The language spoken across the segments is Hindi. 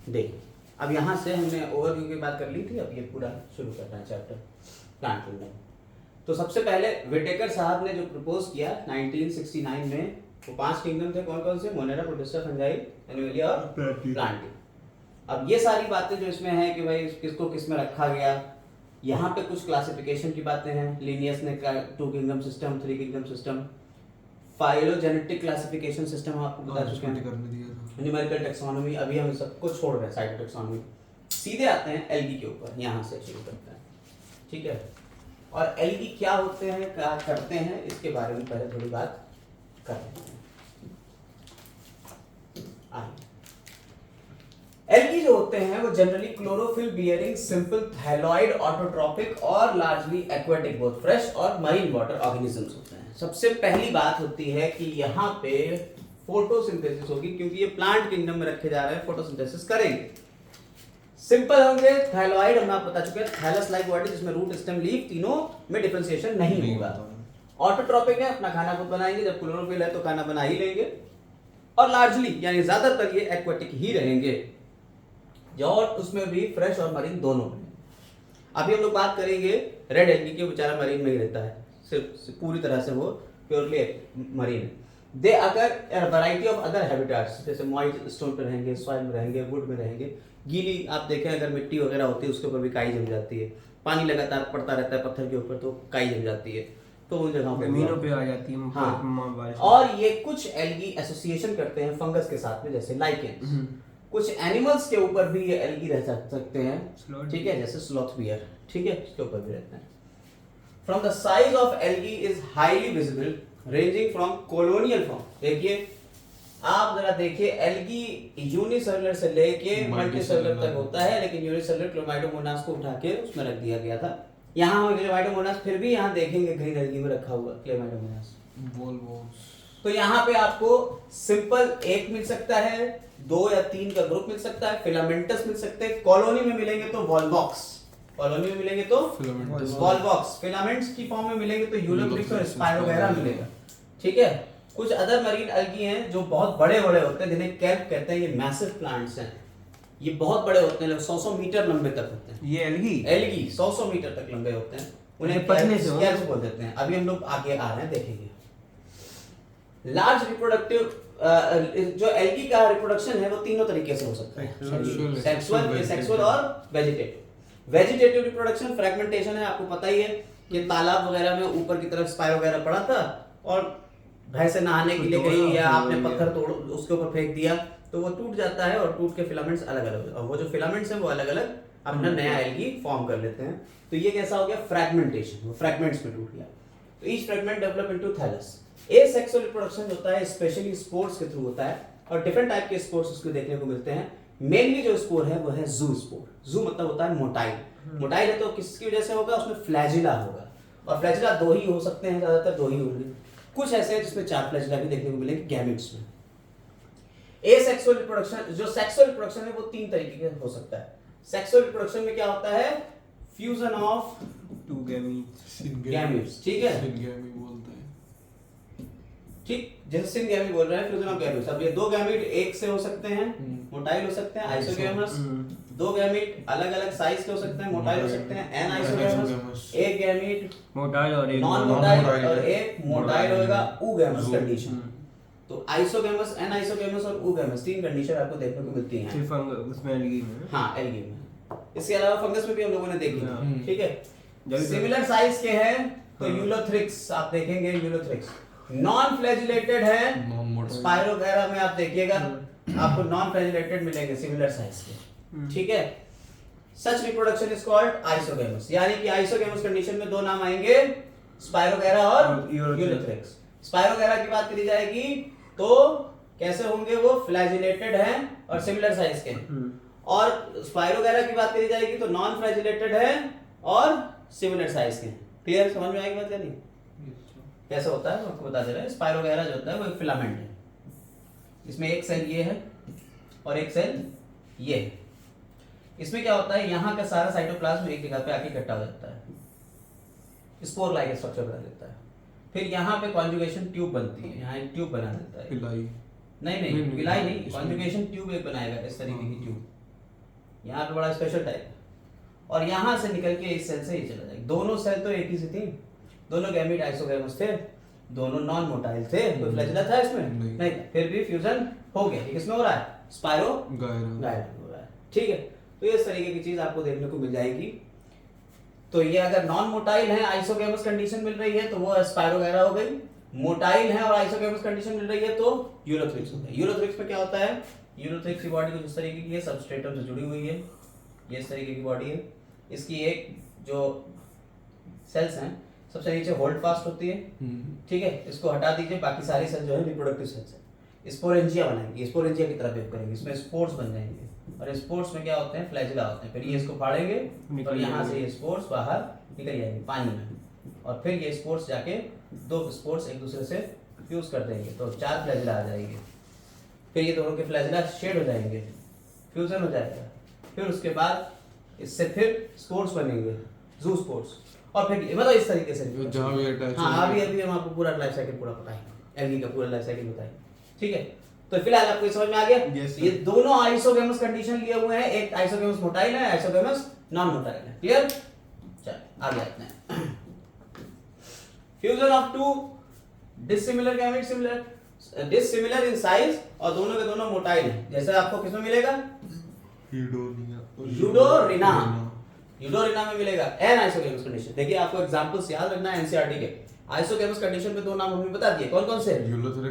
देखिए अब यहाँ से हमने ओवरव्यू की बात कर ली थी, अब ये पूरा शुरू करना है चैप्टर प्लांट किंगडम। तो सबसे पहले विटेकर साहब ने जो प्रपोज किया 1969 में, वो 5 किंगडम थे। कौन कौन से? मोनेरा, प्रोटिस्टा, फंजाई, एनिमलिया और प्लांटी। अब ये सारी बातें जो इसमें है कि भाई किसको किस में रखा गया, यहाँ पे कुछ क्लासिफिकेशन की बातें हैं। लिनियस ने 2 kingdom system, 3 kingdom system, phylogenetic classification system आपको बता चुके हैं, न्यूमेरिकल टैक्सोनॉमी, अभी हम सबको छोड़ रहे हैं साइटो टैक्सोनॉमी। सीधे आते हैं एल्गी के ऊपर, यहाँ से शुरू करते हैं, ठीक है। और एल्गी क्या होते हैं, क्या करते हैं, इसके बारे में पहले थोड़ी बात कर लेते हैं। एल्गी जो होते हैं वो generally chlorophyll bearing simple thalloid autotrophic और लार्जली एक्वेटिक, बोथ फ्रेश और मरीन वाटर ऑर्गेनिजम्स होते हैं। सबसे पहली बात होती है कि यहाँ पे फोटोसिंथेसिस होगी, क्योंकि ये प्लांट किंगडम में रखे जा रहे हैं, फोटोसिंथेसिस करेंगे। सिंपल होंगे, थाइलॉइड हमें आप बता चुके हैं, थैलस लाइक बॉडी जिसमें रूट स्टेम लीफ तीनों में डिफरेंशिएशन नहीं होगा। ऑटोट्रॉपिक है, अपना खाना खुद बनाएंगे, जब क्लोरोफिल है तो खाना बना ही लेंगे। और लार्जली यानी ज्यादातर ये एक्वेटिक ही रहेंगे, और उसमें भी फ्रेश और मरीन दोनों में। अभी हम लोग बात करेंगे रेड एल्गी के, बेचारा मरीन में ही रहता है, सिर्फ पूरी तरह से वो प्योरली मरीन है। दे अगर वैरायटी ऑफ अदर हैबिटेट्स, जैसे मॉइस्ट स्टोन पे रहेंगे, सॉइल में रहेंगे, वुड में रहेंगे, गीली आप देखें अगर मिट्टी वगैरह होती है उसके ऊपर भी काई जम जाती है, पानी लगातार पड़ता रहता है पत्थर के ऊपर तो काई जम जाती है, तो उन जगहों पे जमीनों पे आ जाती है। हाँ। और ये कुछ एल्गी एसोसिएशन करते हैं फंगस के साथ में, जैसे लाइकेन। कुछ एनिमल्स के ऊपर भी ये एल्गी रह सकते हैं, ठीक है, जैसे स्लॉथ बियर, ठीक है, इसके ऊपर भी रहते हैं। From the size of algae is highly visible, ranging from colonial form. देखिए आप जरा देखिए, एल्गी यूनिसेलुलर से लेके मल्टीसेलुलर तक होता है, लेकिन यूनिसेलुलर क्लोमाइडोमोनास को उठा के उसमें रख दिया गया था। यहाँ हम क्लोमाइडोमोनास फिर भी यहाँ देखेंगे ग्रीन एल्गी में रखा हुआ क्लोमाइडोमोनास। तो यहाँ पे आपको सिंपल एक मिल सकता है, 2 या 3 का ग्रुप मिल सकता है, फिलामेंटस मिल सकते हैं, कॉलोनी में मिलेंगे तो वॉल्वॉक्स, कॉलोनी में मिलेंगे तो वॉल्वॉक्स, फिलामेंट्स की फॉर्म में मिलेंगे तो यूलोब्रिक्स और स्पाइरोगैरा मिलेगा, ठीक है। कुछ अदर मरीन एल्गी हैं जो बहुत बड़े बड़े होते हैं, जिन्हें कैल्प कहते हैं। ये मैसिव प्लांट्स हैं, ये बहुत बड़े होते हैं, 100-100 मीटर लंबे तक होते हैं। ये एल्गी 100-100 मीटर तक लंबे होते हैं, उन्हें कैल्प बोल देते हैं। अभी हम लोग आगे आ रहे हैं, देखेंगे। लार्ज रिप्रोडक्टिव जो एल्गी का रिप्रोडक्शन है वो तीनों तरीके से हो सकता है, सेक्सुअल और वेजिटेटिव। वेजिटेटिव रिप्रोडक्शन फ्रैगमेंटेशन है, आपको पता ही है कि तालाब वगैरह में ऊपर की तरफ स्पाइर वगैरह पड़ा था और भैंस से नहाने के लिए गई या आपने पत्थर तोड़ उसके ऊपर फेंक दिया तो वो टूट जाता है, और टूट के फिलामेंट्स अलग अलग, और वो जो फिलामेंट्स हैं वो अलग अलग अपना नया एल्गी फॉर्म कर लेते हैं। तो ये कैसा हो गया? फ्रैगमेंटेशन, वो फ्रैगमेंट्स में टूट गया। तो each fragment develop into thallus. Asexual reproduction होता है, स्पेशली स्पोर्स के थ्रू होता है, और डिफरेंट टाइप के स्पोर्स उसको देखने को मिलते हैं। मेनली जो स्पोर है वो है जू स्पोर। जू मतलब होता है मोटाइल। मोटाइल है तो किसकी वजह से होगा? उसमें फ्लैजिला होगा, और फ्लैजिला 2 ही हो सकते हैं, ज्यादातर 2 ही होंगे। कुछ ऐसे हैं जिसमें 4 फ्लैजिला भी देखने को मिलेंगे गैमेट्स में। एसेक्सुअल रिप्रोडक्शन, जो सेक्सुअल रिप्रोडक्शन है वो 3 तरीके का हो सकता है। सेक्सुअल रिप्रोडक्शन में क्या होता है? फ्यूजन ऑफ 2 गैमेट्स, ठीक है, सिनगैमी बोलते हैं, ठीक, जैसे सिनगैमी बोल रहे हैं, फ्यूजन ऑफ गैमेट्स। अब ये 2 गैमेट एक से हो सकते हैं, मोटाइल हो सकते हैं, आइसोगैमस। 2 गैमेट अलग अलग साइज के हो सकते हैं, मोटाइल हो सकते हैं, एन आइसोगैमस। एक गैमेट मोटाइल और एक नॉन मोटाइल और एक मोटाइल होगा ऊगैमस कंडीशन। तो आइसोगैमस, एन आइसोगैमस और ऊगैमस 3 कंडीशन आपको देखने को मिलती हैं सिर्फ उसमें एल्गी में। हाँ, एल्गी में। इसके अलावा फंगस में भी हम लोगों ने देखी, ठीक है। सिमिलर साइज के हैं तो यूलोथ्रिक्स आप देखेंगे, यूलोथ्रिक्स नॉन फ्लैजिलेटेड है। स्पाइरोगैरा में आप देखिएगा आपको नॉन फ्लैजिलेटेड मिलेंगे सिमिलर साइज के, ठीक है। सच रिप्रोडक्शन इज कॉल्ड आइसोगैमस, यानी कि आइसोगैमस कंडीशन में 2 नाम आएंगे, स्पाइरोगैरा और यूलोथ्रिक्स। स्पाइरोगैरा की बात करी जाएगी तो कैसे होंगे? वो फ्लैजिलेटेड हैं और सिमिलर साइज के हैं। और स्पाइरोगैरा की बात करी जाएगी तो नॉन फ्लैजिलेटेड है और सिमिलर साइज के हैं। क्लियर, समझ में आएगी बात या नहीं? कैसा होता है आपको बता दे रहे हैं। स्पाइरोगैरा जो होता है वो एक फिलामेंट है, इसमें एक सेल ये है और एक सेल ये है। इसमें क्या होता है? यहाँ का सारा साइटोप्लाज्म एक जगह पे आके इकट्ठा हो जाता है, स्पोर लाइक स्ट्रक्चर बना देता है। फिर यहाँ पे कॉन्जुगेशन ट्यूब बनती है, यहाँ एक ट्यूब बना देता है। पिलाई नहीं, विलाई नहीं, कॉन्जुगेशन ट्यूब एक बनाएगा, इस तरीके की ट्यूब, यहाँ पे बड़ा स्पेशल टाइप है, और यहाँ से निकल के इस सेल से ये चला जाएगा। दोनों सेल तो एक ही सी थी, दोनों गैमीट आइसोगैमस थे, दोनों नॉन मोटाइल थे, कोई फ्लैजेला था इसमें नहीं था, फिर भी फ्यूजन हो गया। ये किसमें हो रहा है? स्पाइरो गायरा हो रहा है। ठीक है, तो इस तरीके की चीज आपको देखने को मिल जाएगी। तो ये अगर नॉन मोटाइल है, आइसोगैमस कंडीशन मिल रही है तो वो स्पाइरो गायरा हो गई। मोटाइल है और आइसोगैमस कंडीशन मिल रही है तो यूरोथ्रिक्स हो गया। यूरोथ्रिक्स में क्या होता है? यूरोथ्रिक्स की बॉडी कुछ इस तरीके की है, सबस्ट्रेटम से जुड़ी हुई है, ये इस तरीके की बॉडी है। इसकी एक जो सेल्स हैं सबसे नीचे होल्ड फास्ट होती है, ठीक है, इसको हटा दीजिए, बाकी सारी सेल जो है रिप्रोडक्टिव सेल्स है। स्पोरेंजिया बनाएंगे, स्पोरेंजिया की तरह बिहेव करेंगे, इसमें स्पोर्स बन जाएंगे, और स्पोर्स में क्या होते हैं? फ्लैजिला होते हैं। फिर ये इसको फाड़ेंगे और यहाँ से ये स्पोर्स बाहर निकल जाएंगे पानी में, और फिर ये स्पोर्स जाके दो स्पोर्स एक दूसरे से फ्यूज कर देंगे तो 4 फ्लैजिला आ जाएंगे। फिर ये दोनों के फ्लैजिला शेड हो जाएंगे, फ्यूजन हो जाएगा। फिर उसके बाद इससे फिर स्पोर्स बनेंगे, जू स्पोर्स, और फिर मतलब इस तरीके से जहाँ भी अटैच। हाँ, अभी हम आपको पूरा लाइफ साइकिल पूरा बताएंगे, एल्गी का पूरा लाइफ साइकिल बताएंगे। ठीक है, तो फिलहाल आपको समझ में आ गया? Yes, ये दोनों आइसोगैमस कंडीशन लिए हुए हैं, एक आइसोगैमस मोटाइल है, आइसोगैमस नॉन मोटाइल है। क्लियर? चलो आगे आते हैं। Fusion of to dissimilar gamete, similar dissimilar in size, और दोनों के दोनों मोटाइल हैं। जैसे आपको किसमें मिलेगा? यूडोरिना, यूडोरिना में मिलेगा एन आइसोगैमस कंडीशन। देखिए आपको एग्जांपल्स याद रखना है एनसीईआरटी के। आइसोगैमस कंडीशन पे 2 नाम हमने बता दिए, कौन कौन से?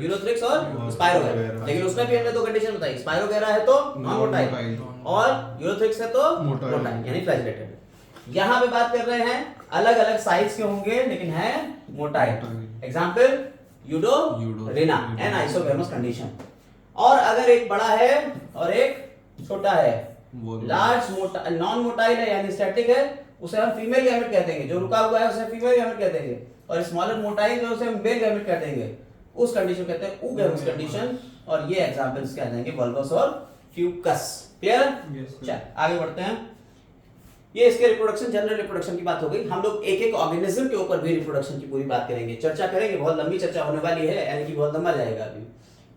यूरोथ्रिक्स और स्पाइरो। लेकिन उसमें भी हमने 2 कंडीशन बताई, स्पाइरो वगैरह है तो नॉन मोटाइल, और यूरोथ्रिक्स है तो मोटाइल यानी फ्लैजिलेटेड। यहाँ पे बात कर रहे हैं अलग अलग साइज के होंगे लेकिन है motile. Example Eudorina an isogamous condition. और अगर एक बड़ा है और एक छोटा है, लार्ज मोटा नॉन मोटाइल है यानी स्टैटिक है, उसे हम फीमेल गैमेट कह देंगे, जो रुका हुआ है उसे फीमेल गैमेट कह देंगे, और स्मॉलर मोटाइल जो उसे हम मेल गैमेट कह देंगे, उस कंडीशन कहते हैं oogamous कंडीशन। और ये एग्जांपल्स क्या आ जाएंगे? वल्वस और फ्यूकस। क्लियर? चल आगे बढ़ते हैं। ये इसके रिप्रोडक्शन, जनरल रिप्रोडक्शन की बात हो गई। हम लोग एक एक ऑर्गेनिज्म के ऊपर भी रिप्रोडक्शन की पूरी बात करेंगे, चर्चा करेंगे, बहुत लंबी चर्चा होने वाली है, यानी कि बहुत लंबा जाएगा अभी।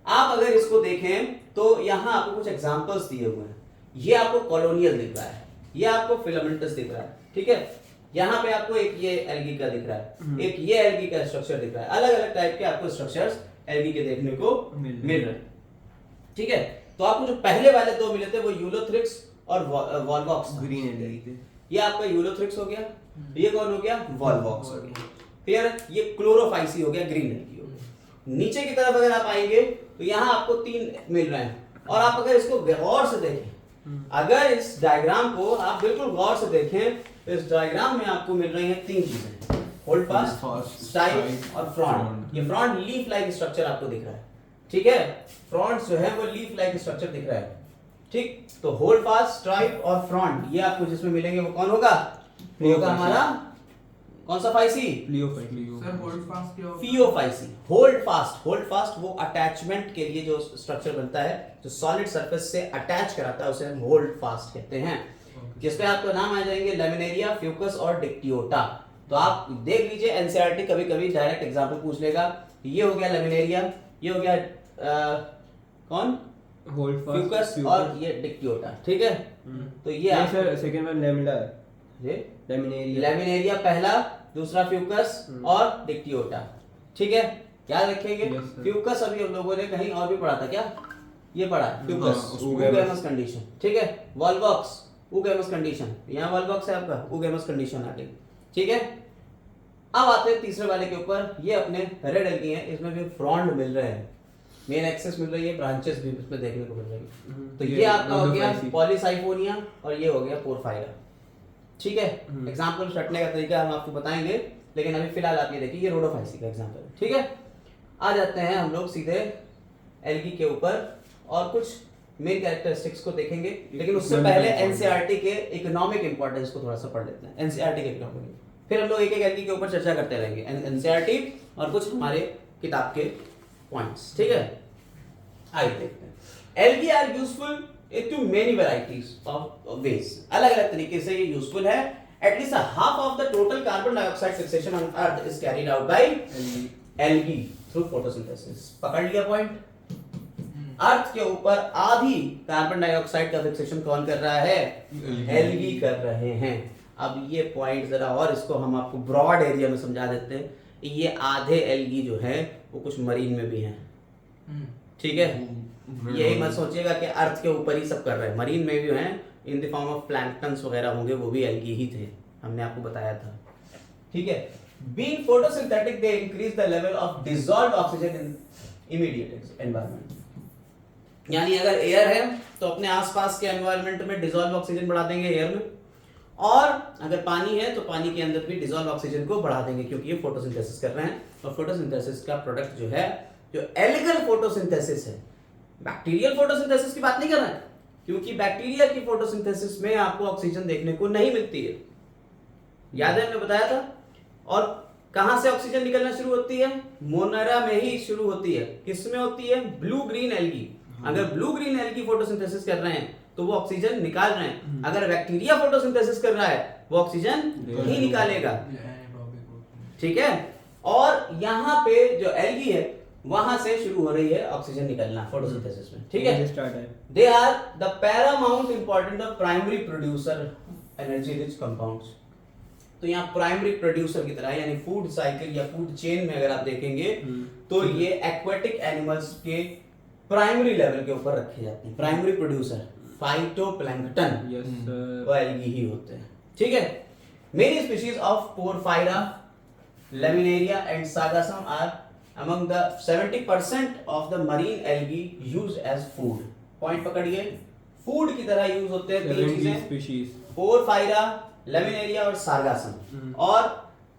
आप अगर इसको देखें तो यहाँ आपको कुछ एग्जांपल्स दिए हुए हैं। ये आपको कॉलोनियल दिख रहा है, ये आपको फिलामेंटस दिख रहा है, ठीक है। यहाँ पे आपको एक ये एल्गी का दिख रहा है, एक ये एल्गी का स्ट्रक्चर दिख रहा है। अलग अलग टाइप के आपको स्ट्रक्चर्स एल्गी के देखने को मिल रहे हैं, ठीक है। तो आपको जो पहले वाले 2 मिले थे वो यूलोथ्रिक्स और वॉल्वॉक्स, ग्रीन एल्गी थे। ये आपका यूलोथ्रिक्स हो गया, ये कौन हो गया? वॉल्वॉक्स हो गया। क्लियर? ये क्लोरोफाइसी हो गया, ग्रीन एल्गी हो गया। नीचे की तरफ अगर आप आएंगे तो यहाँ आपको 3 मिल रहे हैं, और आप अगर इसको गौर से देखें, अगर इस डायग्राम को आप बिल्कुल गौर से देखें तो इस डायग्राम में आपको मिल रही हैं 3 चीजें, होल्ड फास्ट, स्टाइल और फ्रंट। ये फ्रंट लीफ लाइक स्ट्रक्चर आपको दिख रहा है, ठीक है। फ्रंट जो है वो लीफ लाइक स्ट्रक्चर दिख रहा है, ठीक। तो होल्ड फास्ट, स्ट्राइप और फ्रंट ये आपको जिसमें मिलेंगे वो कौन होगा? होगा हमारा कौन सा फाइसी? सर होल्ड फास्ट क्या होता है? फियोफाइसी। होल्ड फास्ट वो अटैचमेंट के लिए जो स्ट्रक्चर बनता है, जो सॉलिड सरफेस से अटैच कराता है, उसे हम होल्ड फास्ट कहते हैं। जिसपे आपको नाम आ जाएंगे लेमिनेरिया, फ्यूकस और डिक्टियोटा। तो आप देख लीजिए एनसीईआरटी कभी कभी डायरेक्ट एग्जांपल पूछ लेगा। ये हो गया लेमिनेरिया, ये हो गया कौन? होल्ड फास्ट, फ्यूकस और ये डिक्टियोटा, ठीक है। तो ये नहीं सर, सेकंड वन लेमिला है, ये लेमिनेरिया। लेमिनेरिया पहला, दूसरा फ्यूकस और डिक्टियोटा, ठीक है। याद रखेंगे। Yes, sir. फ्यूकस अभी हम लोगों ने कहीं और भी पढ़ा था, क्या ये पढ़ा? फ्यूकस oogamous कंडीशन, ठीक है। वॉल्वॉक्स oogamous कंडीशन, यहाँ वॉल्वॉक्स है आपका, oogamous कंडीशन आ गई, ठीक है। अब आते हैं तीसरे वाले के ऊपर। ये अपने रेड एल्गी हैं, इसमें भी फ्रॉन्ड मिल रहे हैं, मेन एक्सेस मिल रही है, ब्रांचेस भी इसमें देखने को मिल रही है। तो ये आपका हो गया पॉलीसाइफोनिया और ये हो गया पोरफाइरा, ठीक है। एग्जांपल रटने का तरीका हम आपको बताएंगे, लेकिन अभी फिलहाल आप ये देखिए, ये रोडोफाइसी का एग्जांपल है, ठीक है। आ जाते हैं हम लोग सीधे एल्गी के ऊपर और कुछ मेन कैरेक्टरिस्टिक्स को देखेंगे, लेकिन उससे पहले एनसीईआरटी के इकोनॉमिक इंपॉर्टेंस को थोड़ा सा पढ़ लेते हैं। एनसीईआरटी के इकोनॉमिक, फिर हम लोग एक एक एल्गी के ऊपर चर्चा करते रहेंगे, एनसीईआरटी और कुछ हमारे किताब के पॉइंट्स, ठीक है। आइए देखते हैं। Algae are useful into many varieties of ways, अलग अलग तरीके से ये यूजफुल है। At least half of the total carbon dioxide fixation on earth is carried out by algae through photosynthesis। पकड़ लिया पॉइंट? अर्थ के ऊपर आधी कार्बन डाइऑक्साइड का फिक्सेशन कौन कर रहा है? एल्गी कर रहे हैं। अब ये पॉइंट जरा और इसको हम आपको ब्रॉड एरिया में समझा देते हैं। ये आधे एल्गी जो है वो कुछ मरीन में भी हैं, ठीक है? यही मत सोचिएगा कि अर्थ के ऊपर ही सब कर रहे हैं, मरीन में भी हैं, in the form of planktons वगैरह होंगे, वो भी एल्गी ही थे, हमने आपको बताया था, ठीक है? Being photosynthetic, they increase the level of dissolved oxygen in immediate environment. यानी अगर एयर है तो अपने आसपास के एनवायरनमेंट में डिसॉल्व ऑक्सीजन बढ़ा देंगे एयर में, और अगर पानी है तो पानी के अंदर भी डिसॉल्व ऑक्सीजन को बढ़ा देंगे, क्योंकि ये फोटोसिंथेसिस कर रहे हैं। और फोटोसिंथेसिस का प्रोडक्ट जो है, जो एल्गल फोटोसिंथेसिस है, बैक्टीरियल फोटोसिंथेसिस की बात नहीं कर रहे हैं, क्योंकि बैक्टीरिया की फोटोसिंथेसिस में आपको ऑक्सीजन देखने को नहीं मिलती है, याद है हमने बताया था। और कहां से ऑक्सीजन निकलना शुरू होती है? मोनेरा में ही शुरू होती है। किस में होती है? Blue green algae. अगर ब्लू ग्रीन एल्गी फोटोसिंथेसिस कर रहे हैं तो वो ऑक्सीजन निकाल रहे हैं, अगर बैक्टीरिया फोटोसिंथेसिस कर रहा है वो ऑक्सीजन ही निकालेगा, ठीक है? और यहाँ पे जो एल्गी है वहां से शुरू हो रही है ऑक्सीजन निकलना फोटोसिंथेसिस में, ठीक है? They are the paramount important of primary producer energy rich compounds. तो यहाँ प्राइमरी प्रोड्यूसर की तरह, यानी फूड साइकिल या फूड चेन में अगर आप देखेंगे तो ये एक्वेटिक एनिमल्स के प्राइमरी लेवल के ऊपर रखे जाते हैं। प्राइमरी प्रोड्यूसर फाइटोप्लैंक्टन, वो एल्गी ही होते हैं, ठीक है? Many species of Porphyra, Laminaria and Sargassum are among the 70% of the marine algae used as food. Point पकड़िए, फूड की तरह यूज होते हैं तीन चीजें, पोरफायरा, लेमिनेरिया और सार्गासम, और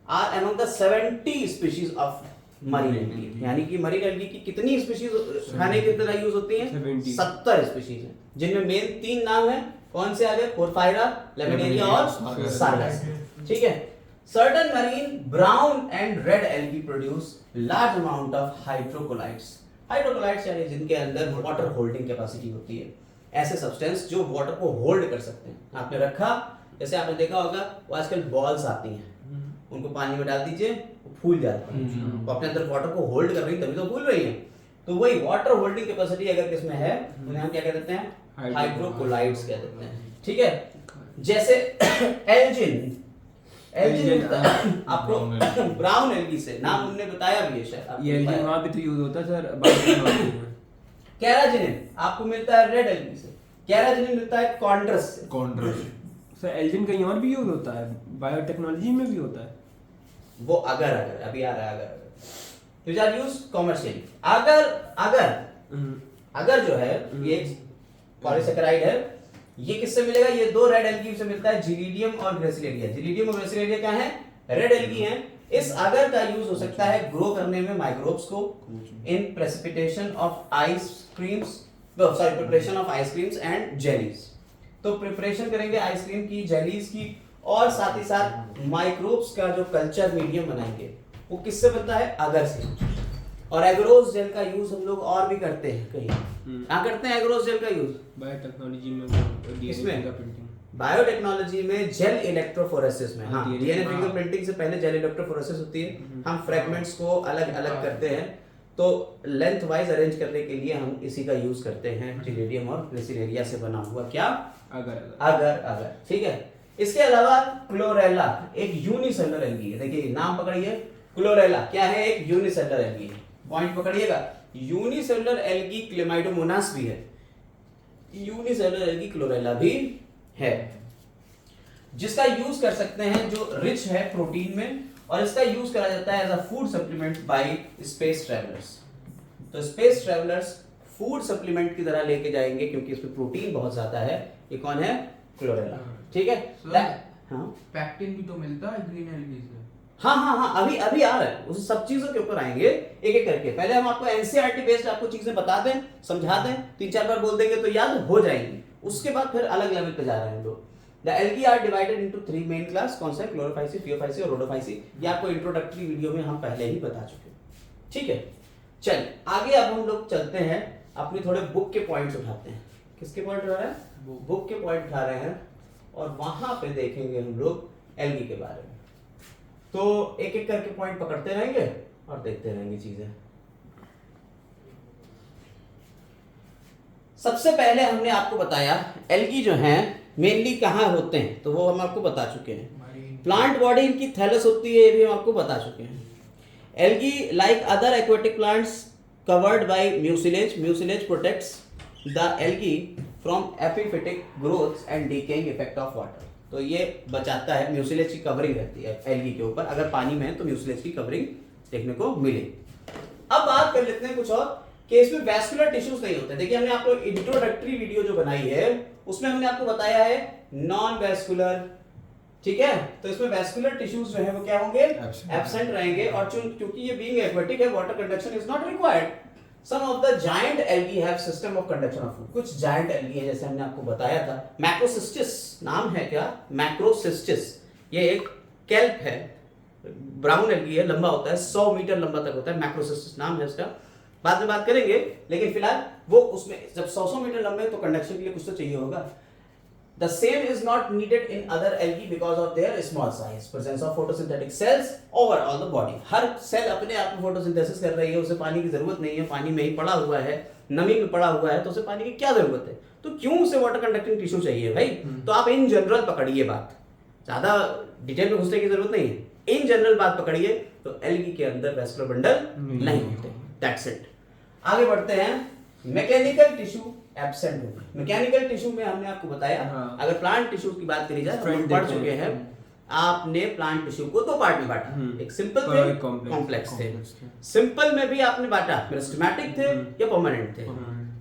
are among the 70 species of marine algae. यानी कि मरीन एल्गी की कितनी स्पीशीज खाने की तरह यूज होती हैं? 70 स्पीशीज हैं, जिनमें मेन तीन नाम है, कौन से आ गए? पोरफायरा, लेमिनेरिया और सार्गासम, ठीक है? Certain marine brown and red algae produce large amount of hydrocolloids. Hydrocolloids यानी जिनके अंदर वाटर होल्डिंग कैपेसिटी होती है, ऐसे सब्सटेंस जो वाटर को होल्ड कर सकते हैं। आपने रखा, जैसे आपने देखा होगा वो आजकल बॉल्स आती हैं, उनको पानी में डाल दीजिए वो फूल जाती हैं, वो अपने अंदर वाटर को होल्ड कर रही है, तभी तो फूल रही है। तो वही वाटर होल्डिंग कैपेसिटी अगर किसमें है, उन्हें हम क्या कह देते हैं? हाइड्रोकोलाइड्स कह देते हैं, ठीक है? जैसे एल्जिन, आपको ब्राउन एल्गी से नाम हमने बताया भी है शायद, ये एल्गी वहां भी तो यूज होता है सर। कैराजिनिन आपको मिलता है रेड एल्गी से, कैराजिनिन मिलता है कॉन्ड्रस से। सर एल्जिन कहीं और भी यूज होता है, बायोटेक्नोलॉजी में भी होता है वो। अगर अभी आ रहा है, अगर आर यूज कॉमर्शियली, अगर जो है ये पॉलीसेकेराइड है, ये किससे मिलेगा? ये दो रेड एल्गी से मिलता है, जिलीडियम और ग्रेसिलेरिया। जिलीडियम और ग्रेसिलेरिया क्या है? रेड एल्गी हैं। इस अगर का यूज हो सकता है ग्रो करने में माइक्रोब्स को, in precipitation of ice creams, sorry preparation of ice creams and jellies. तो प्रिपरेशन करेंगे आइसक्रीम की, जेलीज की, और साथ ही साथ माइक्रोब्स का जो कल्चर मीडियम बनाएंगे वो किससे बनता है? अगर से। और एग्रोस जेल का यूज हम लोग और भी करते हैं कहीं, क्या करते हैं एग्रोस जेल का यूज? बायोटेक्नोलॉजी में, बायोटेक्नोलॉजी में जेल इलेक्ट्रोफोरेसिस में। हाँ, डीएनए फिंगरप्रिंटिंग से पहले जेल इलेक्ट्रोफोरेसिस होती है, हम फ्रैगमेंट्स को अलग अलग करते हैं, तो लेंथ वाइज अरेंज करने के लिए हम इसी का यूज करते हैं, जिलेडियम और ग्रेसिलेरिया से बना हुआ क्या? अगर, ठीक है? इसके अलावा क्लोरेला एक यूनिसेलुलर एल्गी है। देखिए नाम पकड़िए, क्लोरेला क्या है? एक यूनिसेलुलर एल्गी है। पॉइंट पकड़िएगा, यूनिसेलुलर एल्गी क्लेमाइडोमोनास भी है, यूनिसेलुलर एल्गी क्लोरेला भी है, जिसका यूज कर सकते हैं, जो रिच है प्रोटीन में, और इसका यूज करा जाता है as a food supplement by space travellers. तो स्पेस ट्रैवलर्स फूड सप्लीमेंट की तरह लेके जाएंगे, क्योंकि इसमें प्रोटीन बहुत ज्यादा है। ये कौन है? क्लोरेला, ठीक है? पैक्टिन भी तो मिलता है ग्रीन एल्गी से। हाँ, अभी आ रहा है, उस सब चीजों के ऊपर आएंगे एक एक करके। पहले हम आपको एनसीईआरटी बेस्ड आपको चीजें बता दें, समझा दें, 3-4 बार बोल देंगे तो याद हो जाएंगी। उसके बाद फिर अलग लेवल पे जा रहे हैं लोग। The algae are divided into 3 main class. कौन सा है? क्लोरोफाइसी, फियोफाइसी और रोडोफाइसी। ये आपको इंट्रोडक्टरी वीडियो में हम पहले ही बता चुके, ठीक है? चल आगे अब हम लोग चलते हैं, अपनी थोड़े बुक के पॉइंट्स उठाते हैं। किसके पॉइंट उठा रहे हैं? बुक के पॉइंट उठा रहे हैं, और वहां पे देखेंगे हम लोग एल्गी के बारे में। तो एक एक करके पॉइंट पकड़ते रहेंगे और देखते रहेंगे चीजें। सबसे पहले हमने आपको बताया एल्गी जो हैं मेनली कहाँ होते हैं, तो वो हम आपको बता चुके हैं। प्लांट बॉडी इनकी थैलस होती है, ये भी हम आपको बता चुके हैं। Algae like other aquatic plants covered by mucilage, mucilage protects the algae from epiphytic growth and decaying effect of water. तो ये बचाता है, म्यूसिलेज की कवरिंग रहती है एल्गी के ऊपर, अगर पानी में है तो म्यूसिलेज की कवरिंग देखने को मिले। अब बात कर लेते हैं कुछ और कि इसमें वैस्कुलर टिश्यूज नहीं होते। देखिए हमने आपको इंट्रोडक्टरी वीडियो जो बनाई है उसमें हमने आपको बताया है नॉन वैस्कुलर, ठीक है। तो इसमें वैस्कुलर टिश्यूज जो है वो क्या होंगे, एब्सेंट रहेंगे। और क्योंकि ये बीइंग एक्वेटिक है, water conduction is not required. Some of the giant algae have system of conduction of food. कुछ जायंट एल्गी है जैसे हमने आपको बताया था, मैक्रोसिस्टिस नाम है क्या, मैक्रोसिस्टिस, ये एक केल्प है, ब्राउन एल्गी है, लंबा होता है, 100 मीटर लंबा तक होता है, मैक्रोसिस्टिस नाम है उसका, बाद में बात करेंगे। लेकिन फिलहाल वो उसमें जब 100 मीटर लंबे तो कंडक्शन के लिए कुछ तो चाहिए होगा। The same is not needed in other algae because of their small size, presence of photosynthetic cells over all the body। हर सेल अपने आप में फोटोसिंथेसिस कर रही है, उसे पानी की जरूरत नहीं है, पानी में ही पड़ा हुआ है, नमी में पड़ा हुआ है, तो उसे पानी की क्या जरूरत है, तो क्यों उसे वाटर कंडक्टिंग टिश्यू चाहिए भाई। तो आप इन जनरल पकड़िए बात, ज्यादा डिटेल में घुसने की जरूरत नहीं है, इन जनरल बात पकड़िए। तो एल्गी के अंदर वैस्कुलर बंडल नहीं होते, दैट्स इट। आगे बढ़ते हैं, मैकेनिकल टिश्यू एब्सेंट होगा। मैकेनिकल टिश्यू में हमने आपको बताया, अगर प्लांट टिश्यू की बात करी जाए तो हम पढ़ चुके हैं, आपने प्लांट टिश्यू को दो पार्ट में बांटा, एक सिंपल थे, कॉम्प्लेक्स थे। सिंपल में भी आपने बांटा, मेरिस्टेमेटिक थे या परमानेंट थे,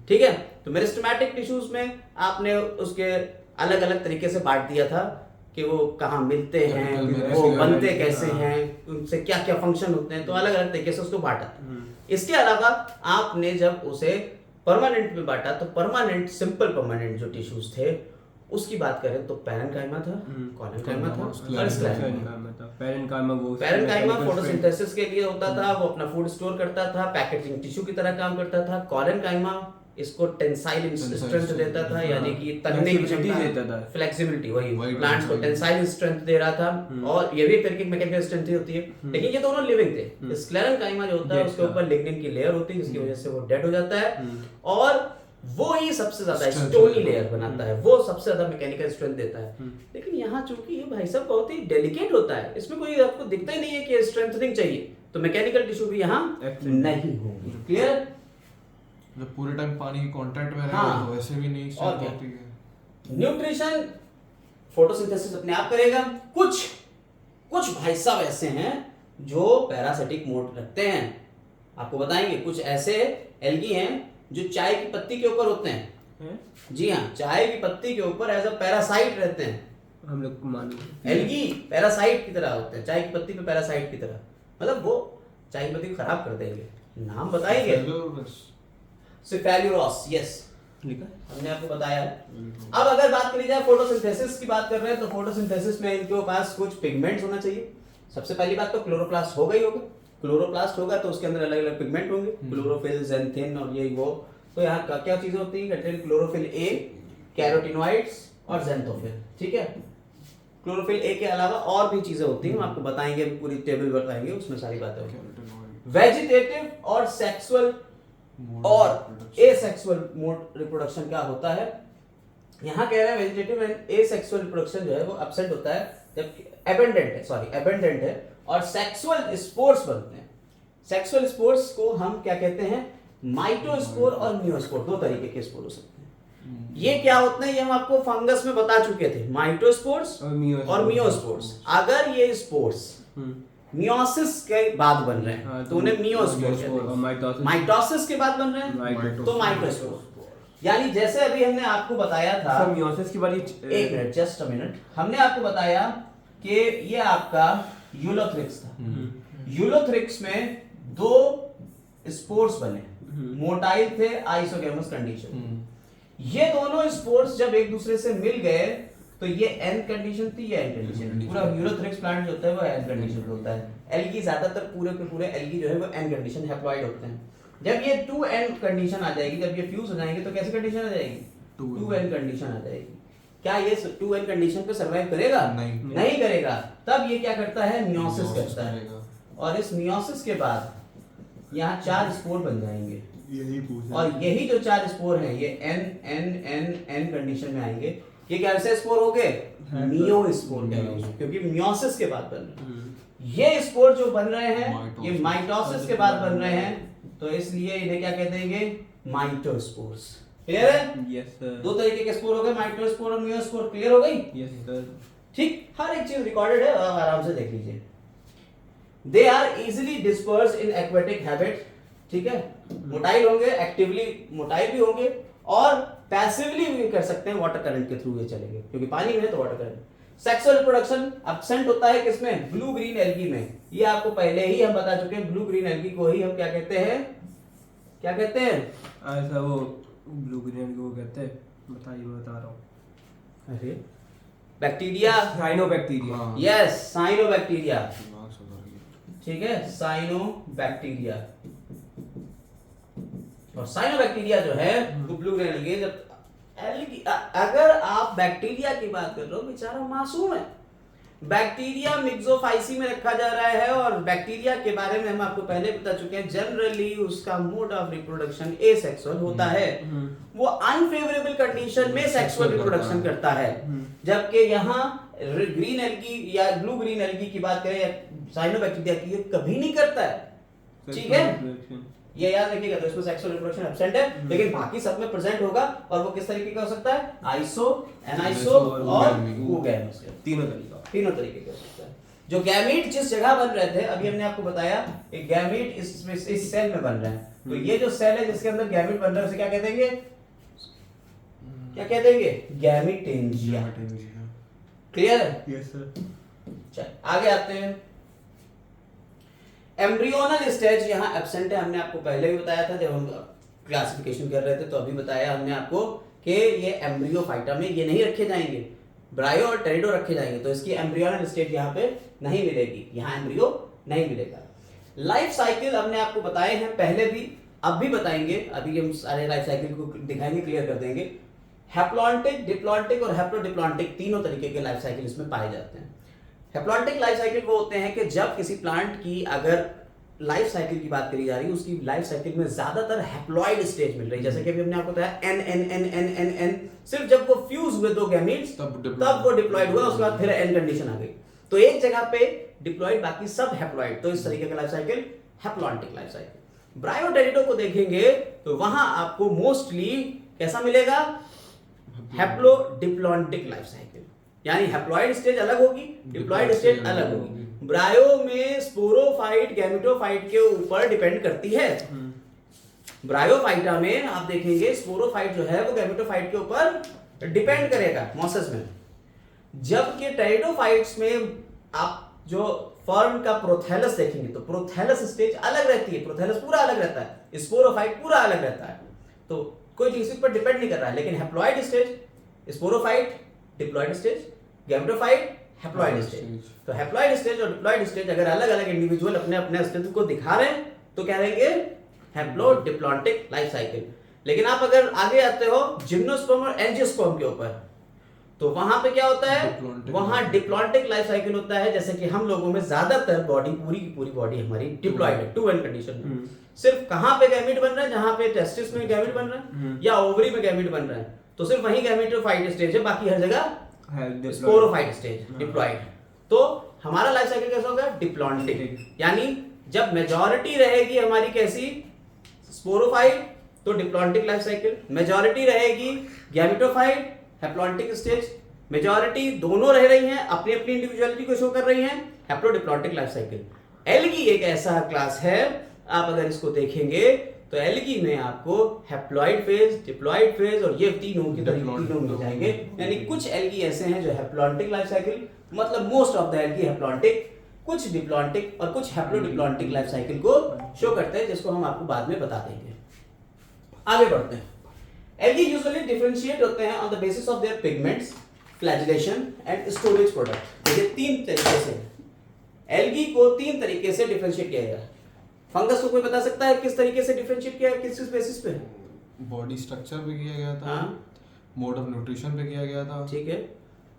ठीक है। तो मेरिस्टेमेटिक टिश्यूज में आपने उसके अलग अलग तरीके से बांट दिया था कि वो कहाँ मिलते हैं, वो बनते कैसे हैं, उनसे क्या क्या फंक्शन होते हैं, तो अलग अलग तरीके से उसको बांटा। इसके अलावा आपने जब उसे परमानेंट में बांटा तो परमानेंट, सिंपल परमानेंट जो टिश्यूज थे उसकी बात करें तो पैरेन्काइमा था, कॉलेनकाइमा था और स्क्लेरेन्काइमा। पैरेन्काइमा फोटोसिंथेसिस के लिए होता था, वो अपना फूड स्टोर करता था, पैकेजिंग टिश्यू की तरह काम करता था। कॉलेनकाइमा इसको टेंसाइल स्ट्रेंथ देता था, यानी कि तन्ने की क्षमता देता था, फ्लेक्सिबिलिटी, वही प्लांट्स को टेंसाइल स्ट्रेंथ दे रहा था, और ये भी एक तरीके की मैकेनिकल स्ट्रेंथ ही होती है। लेकिन ये दोनों लिविंग थे। स्क्लेरेन्काइमा जो होता है उसके ऊपर लिग्निन की लेयर होती है जिसकी वजह से वो डेड हो जाता है, और वो ही सबसे ज्यादा स्टोनी लेयर बनाता है, वो सबसे ज्यादा मैकेनिकल स्ट्रेंथ देता है। लेकिन यहाँ चूंकि ये भाई साहब बहुत ही डेलिकेट होता है, इसमें कोई आपको दिखता ही नहीं है कि स्ट्रेंथनिंग चाहिए, तो मैकेनिकल टिश्यू भी यहाँ नहीं होगी। क्लियर? जब पूरे टाइम पानी के कांटेक्ट में रहेगा तो वैसे भी नहीं स्ट्रेंथ होती है। न्यूट्रिशन फोटोसिंथेसिस अपने आप करेगा। कुछ भाई साहब ऐसे हैं जो पैरासिटिक मोड रखते हैं, आपको बताएंगे। कुछ ऐसे एल्गी हैं जो चाय की पत्ती के ऊपर होते हैं, जी हाँ, चाय की पत्ती के ऊपर एज अ पैरासाइट रहते हैं। हम लोग को मालूम एल्गी पैरासाइट की तरह होते हैं, चाय की पत्ती पे पैरासाइट की तरह, मतलब वो चाय की पत्ती को खराब कर देंगे। नाम बताएंगे, सिफेलुरोस, यस, हमने आपको बताया। अब अगर बात करी जाए फोटोसिंथेसिस की बात कर रहे हैं, तो फोटोसिंथेसिस में इनके पास कुछ पिगमेंट्स होना चाहिए। सबसे पहली बात तो क्लोरोप्लास्ट होगा ही होगा। क्लोरोप्लास्ट होगा तो उसके अंदर अलग अलग पिगमेंट होंगे, क्लोरोफिल, ज़ैंथिन और ये वो। तो यहाँ क्या चीजें होती हैं, क्लोरोफिल ए, कैरोटिनॉइड्स और ज़ैंथोफिल, ठीक है। क्लोरोफिल ए के अलावा और भी चीजें होती हैं, हम आपको बताएंगे, पूरी टेबल बताएंगे, उसमें सारी बातें होंगी। वेजिटेटिव और सेक्सुअल और एसेक्सुअल मोड रिप्रोडक्शन क्या होता है, यहाँ कह रहे हैं वेजिटेटिव एंड एसेक्सुअल रिप्रोडक्शन जो है वो एब्सेंट होता है, जबकि एबेंडेंट है, और सेक्सुअल स्पोर्स बनते हैं। सेक्सुअल स्पोर्स को हम क्या कहते हैं, माइटोस्पोर और मियोस्पोर, दो तरीके के स्पोर हो सकते हैं। ये क्या होते हैं, ये हम आपको फंगस में बता चुके थे, माइटोस्पोर्स और मियोस्पोर्स। अगर ये स्पोर्स मियोसिस के बाद बन रहे हैं तो उन्हें मियोस्पोर कहते हैं, माइटोसिस के बाद बन रहे हैं तो माइटोस्पोर। यानी जैसे अभी हमने आपको बताया था, मियोसिस की बारी, एक मिनट, जस्ट अ मिनट, हमने आपको बताया कि ये आपका यूलोथ्रिक्स था। यूलोथ्रिक्स में दो स्पोर्स बने, मोटाइल थे, आइसोगेमस कंडीशन। ये दोनों स्पोर्स जब एक दूसरे से मिल गए तो ये एन कंडीशन थी, ये एन कंडीशन। पूरा यूलोथ्रिक्स प्लांट जो होता है वो एन कंडीशन पे होता है। एल्गी ज्यादातर पूरे के पूरे एल्गी जो है वो एन कंडीशन हैप्लॉइड होते हैं। जब ये 2n कंडीशन आ जाएगी, जब ये फ्यूज हो जाएंगे तो कैसी कंडीशन आ जाएगी, 2n कंडीशन आ जाएगी। क्या ये 2n कंडीशन पे सर्वाइव करेगा? नहीं करेगा। तब ये क्या करता है, मियोसिस करता है, और इस मियोसिस के बाद यहाँ 4 स्पोर बन जाएंगे। यही पूछा। और यही जो 4 स्पोर हैं ये n n n n condition में आएंगे। ये कैसे स्पोर हो गए? मियो स्पोर कहलाएंगे, क्योंकि मियोसिस के बाद बन रहे हैं। ये स्पोर जो बन रहे हैं ये माइटोसिस के बाद बन रहे हैं, तो इसलिए इन्हें क्या कह देंगे? माइटोस्पोर्स। क्लियर है? Yes sir. 2 तरीके के स्पोर हो गए, माइटोस्पोर और मियोस्पोर। क्लियर हो गई? Yes sir. ठीक, हर एक चीज रिकॉर्डेड है, आराम से देख लीजिए। They are easily disperse in aquatic habit. ठीक है, मोटाइल होंगे, एक्टिवली मोटाइल भी होंगे, और पैसिवली भी कर सकते हैं, वाटर करंट के थ्रू ये चलेंगे, क्योंकि पानी में है तो water current. Sexual reproduction absent होता है किसमें? ब्लू ग्रीन एल्गी में। ये आपको पहले ही हम बता चुके हैं, ब्लू ग्रीन एल्गी को ही हम क्या कहते हैं? क्या कहते हैं? ऐसा वो ब्लू ग्रीन को कहते हैं, बताइए, मैं बता रहा हूँ। अरे बैक्टीरिया, साइनोबैक्टीरिया। Yes, cyanobacteria. दिमाग सुधर गया। ठीक है, साइनोबैक्टीरिया। और साइनोबैक्टीरिया जो है वो ब्लू ग्रीन एल्गी, जब एल्गी, अगर आप बैक्टीरिया की बात कर रहे हो, बेचारा मासूम है। बैक्टीरिया मिक्सोफाइसी में रखा जा रहा है, और बैक्टीरिया के बारे में हम आपको पहले बता चुके हैं, जनरली उसका मोड ऑफ रिप्रोडक्शन एसेक्सुअल होता है। वो अनफेवरेबल कंडीशन में सेक्सुअल रिप्रोडक्शन करता है, जबकि यहाँ ग्रीन एल्गी या ब्लू ग्रीन एल्गी की बात करें या साइनोबैक्टीरिया की, ये कभी नहीं करता है। ठीक है, ये याद रखिएगा। तो इसमें सेक्सुअल रिप्रोडक्शन एब्सेंट है, लेकिन बाकी सब में प्रेजेंट होगा, और वो किस तरीके का हो सकता है? आइसो, एनाइसो और यूगैमस। तीनों तरीके के हो सकता है। जो गैमीट जिस जगह बन रहे थे, अभी हमने आपको बताया, एक गैमीट इस सेल में बन रहे हैं। तो ये जो सेल है जिसके अंदर गैमीट बन रहा है, उसे क्या कह देंगे? क्या कह देंगे? गैमीटेंजिया। क्लियर है? Yes sir. चल आगे आते हैं। एम्ब्रियोनल स्टेज यहाँ एब्सेंट है, हमने आपको पहले भी बताया था जब हम क्लासिफिकेशन कर रहे थे, तो अभी बताया हमने आपको कि ये एम्ब्रियोफाइटा में ये नहीं रखे जाएंगे, ब्रायो और टेरिडो रखे जाएंगे, तो इसकी एम्ब्रियोनल स्टेज यहाँ पे नहीं मिलेगी, यहाँ एम्ब्रियो नहीं मिलेगा। लाइफ साइकिल हमने आपको बताए हैं पहले भी, अब भी बताएंगे, अभी हम सारे लाइफ साइकिल को दिखाएंगे, क्लियर कर देंगे। हैप्लॉन्टिक, डिप्लॉन्टिक और हैप्लोडिप्लॉन्टिक तीनों तरीके के लाइफ साइकिल इसमें पाए जाते हैं। हैप्लॉन्टिक लाइफ साइकिल वो होते हैं कि जब किसी प्लांट की अगर लाइफ साइकिल की बात करी जा रही है, उसकी लाइफ साइकिल में ज्यादातर हैप्लॉइड स्टेज मिल रही है, जैसे कि अभी हमने आपको बताया n n n n n n, सिर्फ जब वो फ्यूज हुए 2 गैमीट्स तब वो डिप्लॉयड हुआ, उसके बाद फिर एन कंडीशन आ गई, तो एक जगह पे डिप्लॉयड, बाकी सब हैप्लॉइड। तो इस तरीके का life cycle haplontic life cycle. ब्रायोटेरिडो को देखेंगे तो वहां आपको मोस्टली कैसा मिलेगा? हैप्लोडिप्लॉन्टिक लाइफ साइकिल, यानी हैप्लॉइड स्टेज अलग होगी, डिप्लॉयड स्टेज अलग होगी। ब्रायो में स्पोरोफाइट गैमेटोफाइट के ऊपर डिपेंड करती है। ब्रायोफाइटा में आप देखेंगे स्पोरोफाइट जो है वो गैमेटोफाइट के ऊपर डिपेंड करेगा मॉसेस में, जबकि टेरिडोफाइट्स में आप जो फर्न का प्रोथैलस देखेंगे तो प्रोथैलस स्टेज अलग रहती है, प्रोथैलस पूरा अलग रहता है, स्पोरोफाइट पूरा अलग रहता है, तो कोई चीज पर डिपेंड नहीं कर रहा है। लेकिन haploid stage, sporophyte diploid stage, gametophyte haploid stage. तो हैप्लॉइड स्टेज और डिप्लॉयड स्टेज अगर अलग अलग इंडिविजुअल अपने अपने अस्तित्व को दिखा रहे हैं तो क्या रहेंगे? Haplodiplontic life cycle. लेकिन आप अगर आगे आते हो जिम्नोस्पर्म और एंजियोस्पर्म के ऊपर, तो वहां पे क्या होता है? वहां डिप्लॉन्टिक लाइफ साइकिल होता है, जैसे कि हम लोगों में ज्यादातर बॉडी, पूरी की पूरी बॉडी हमारी डिप्लॉयड है, 2n कंडीशन में। सिर्फ कहां पे गैमीट बन रहा है? जहां पे टेस्टिस में गैमीट बन रहा है या ओवरी में गैमीट बन रहा है, तो सिर्फ वही गैमेटोफाइट स्टेज है, बाकी हर जगह स्पोरोफाइट स्टेज, डिप्लॉयड। तो हमारा लाइफ साइकिल कैसा होगा? डिप्लॉन्टिक, यानी जब मेजॉरिटी रहेगी हमारी कैसी? स्पोरोफाइट, तो डिप्लॉन्टिक लाइफ साइकिल। मेजॉरिटी रहेगी गैमेटोफाइट, हैप्लॉन्टिक स्टेज। मेजॉरिटी दोनों रह रही हैं, अपनी अपनी इंडिविजुअलिटी को शो कर रही हैं, हैप्लोडिप्लॉन्टिक लाइफ साइकिल। एल्गी एक ऐसा क्लास है, आप अगर इसको देखेंगे तो एल्गी में आपको हैप्लॉइड फेज, डिप्लॉयड फेज और ये तीनों की तीनों मिल जाएंगे। यानी कुछ एल्गी ऐसे हैं जो हैप्लॉन्टिक लाइफ साइकिल, मतलब most of the algae haplontic, कुछ डिप्लॉन्टिक और कुछ हैप्लोडिप्लॉन्टिक लाइफ साइकिल को शो करते हैं, जिसको हम आपको बाद में बता देंगे। आगे बढ़ते हैं। एल्गी यूजुअली डिफरेंशिएट होते हैं on the basis of their pigments, flagellation and storage product. ये 3 तरीके से एल्गी को 3 तरीके से डिफरेंशिएट किया गया। फंगस को कोई बता सकता है किस तरीके से डिफरेंशिएट किया है, किस बेसिस पे? बॉडी स्ट्रक्चर पे किया गया था, मोड ऑफ न्यूट्रिशन पे किया गया था, ठीक है,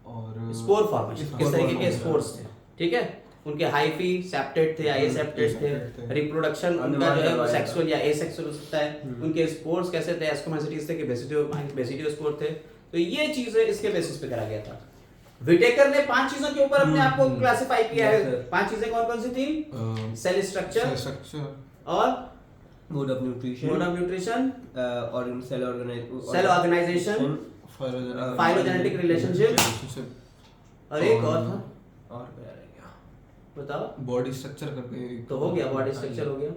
और स्पोर फॉर्मेशन, किस तरीके के स्पोर्स थे, ठीक है, उनके हाइफी सेप्टेड थे, एसेप्टेड थे, रिप्रोडक्शन उनका जो है सेक्सुअल या एसेक्सुअल हो सकता है, उनके स्पोर्स कैसे थे, एस्कोमेसिटीज थे कि बेसिडियो स्पोर थे। तो ये चीजें इसके बेसिस पे करा गया था। विटेकर ने 5 चीजों के ऊपर अपने आप को क्लासिफाई किया है। 5 चीजें कौन कौन सी थी? सेल स्ट्रक्चर और mode of nutrition, cell organisation, phylogenetic relationship, और एक और था, और क्या रह गया बताओ? बॉडी स्ट्रक्चर करके तो हो गया, बॉडी स्ट्रक्चर हो गया।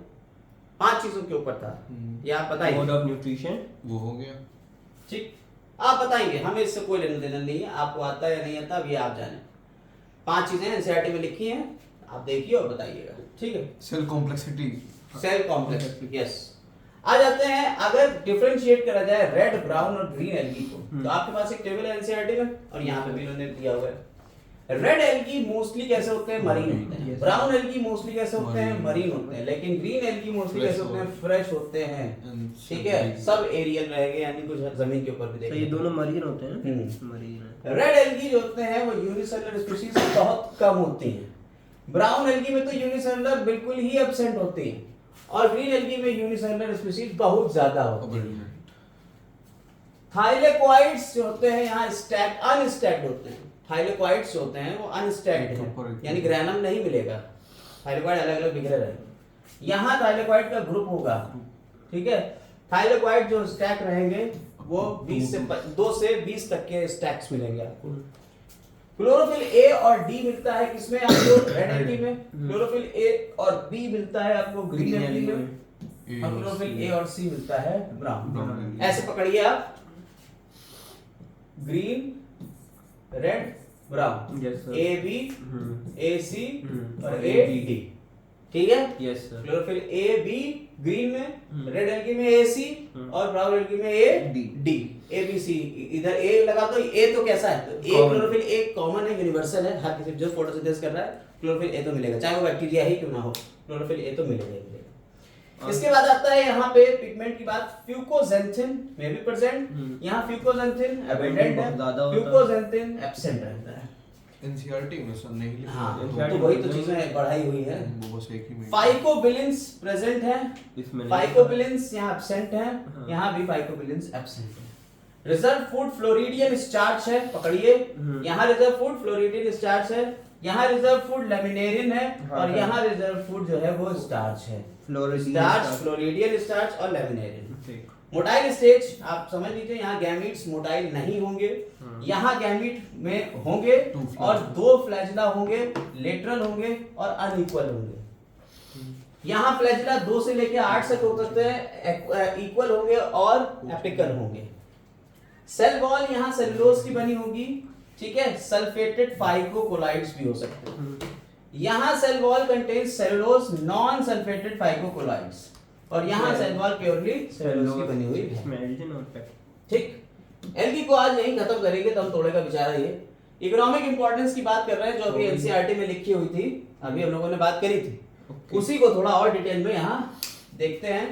5 चीजों के ऊपर था। ये आप बताइए। मोड ऑफ न्यूट्रिशन वो हो गया। ठीक, आप बताएंगे, हमें इससे कोई लेना देना नहीं है, आपको आता है या नहीं आता अब ये आप जाने। 5 चीजें एनसीईआरटी में लिखी हैं, आप देखिए और बताइएगा, ठीक है? Cell complexity, cell complexity, yes. आ जाते हैं, अगर डिफरेंशिएट करा जाए रेड, ब्राउन और ग्रीन एल्गी को, तो आपके पास एक टेबल है एनसीईआरटी में, और यहाँ पे भी इन्होंने दिया हुआ है। रेड एल्गी मोस्टली कैसे होते हैं? मरीन होते हैं। ब्राउन एल्गी मोस्टली कैसे होते हैं? मरीन होते हैं। लेकिन ग्रीन एल्गी मोस्टली कैसे होते हैं? फ्रेश होते हैं, ठीक है? सब एरियल रहेंगे, यानी कुछ जमीन के ऊपर भी देखेंगे। तो ये दोनों मरीन होते हैं। मरीन है। रेड एल्गी जो होते हैं वो यूनिसेलुलर स्पीशीज बहुत कम होती हैं। ब्राउन एल्गी में तो यूनिसेलुलर बिल्कुल ही एब्सेंट होती हैं, और ग्रीन एल्गी में यूनिसेलुलर स्पीशीज बहुत ज्यादा होती हैं। थाइलेकोइड्स जो होते हैं यहाँ स्टैक अनस्टैक्ड होते हैं। थाइलेकोइड्स जो होते हैं वो अनस्टैक्ड हैं, यानी ग्रैनम नहीं मिलेगा, थाइलेकोइड अलग-अलग बिखरे रहेंगे। यहाँ थाइलेकोइड का ग्रुप होगा, ठीक है? थाइलेकोइड जो स्टैक रहेंगे वो 2 से 20 तक के स्टैक्स मिलेंगे आपको। क्लोरोफिल ए और डी मिलता है किसमें आपको? रेड एल्गी में। क्लोरोफिल ए और बी मिलता है आपको ग्रीन एल्गी में, और क्लोरोफिल ए और सी मिलता है ब्राउन। ऐसे पकड़िए आप, green, red, brown, A B, A C और ए डी, ठीक है? Yes sir. Chlorophyll A B green में, रेड एल्गी में ए सी, और ब्राउन एल्गी में A D, A B C. इधर ए लगा तो ए तो कैसा है? तो ए क्लोरोफिल ए कॉमन है, यूनिवर्सल है, हर किसी जो फोटोसिंथेसिस कर रहा है क्लोरोफिल ए तो मिलेगा, चाहे वो बैक्टीरिया ही क्यों ना हो, क्लोरोफिल ए तो मिलेगा ही मिलेगा। इसके बाद आता है यहाँ पे पिगमेंट की बात। फ्यूकोजेंथिन में भी प्रेजेंट, यहाँ फ्यूकोजेंथिन एबंडेंट है, फ्यूकोजेंथिन एब्सेंट रहता है। एनसीईआरटी में सब नहीं लिखा। हाँ, तो वही तो चीजें बढ़ाई हुई है। वो बस एक ही में। फाइकोबिलिन्स प्रेजेंट है, इसमें फाइकोबिलिन्स यहाँ एब्सेंट है, यहाँ भी फाइकोबिलिन्स एब्सेंट है। रिजर्व फूड फ्लोरिडियन स्टार्च है, पकड़िए, यहाँ रिजर्व फूड फ्लोरिडियन स्टार्च है, यहाँ रिजर्व फूड लेमिनेरिन है, और यहाँ रिजर्व फूड जो है वो स्टार्च है। स्टार्च, फ्लोरिडियन स्टार्च और लेमिनेरिन। मोटाइल स्टेज आप समझ लीजिए, यहाँ गैमीट्स मोटाइल नहीं होंगे, यहाँ गैमीट में होंगे और 2 फ्लैजिला होंगे, लेटरल होंगे और अनइक्वल होंगे। यहाँ फ्लैजिला 2 से लेके 8 तक हो सकते हैं, इक्वल होंगे और एपिकल होंगे। सेल वॉल यहाँ सेलुलोज की बनी होगी, ठीक है? सल्फेटेड फाइकोकोलाइड्स भी हो सकते हैं। यहाँ cell wall contains cellulose, non sulphated phycocolloids, और यहाँ सेल वॉल प्योरली सेलुलोज की बनी हुई है, ठीक? एल्गी को आज यही खत्म करेंगे, तो हम तोड़े का बेचारा ये इकोनॉमिक इंपॉर्टेंस की बात कर रहे हैं, जो अभी एनसीईआरटी में लिखी हुई थी, अभी हम लोगों ने बात करी थी, उसी को थोड़ा और डिटेल में यहाँ देखते हैं।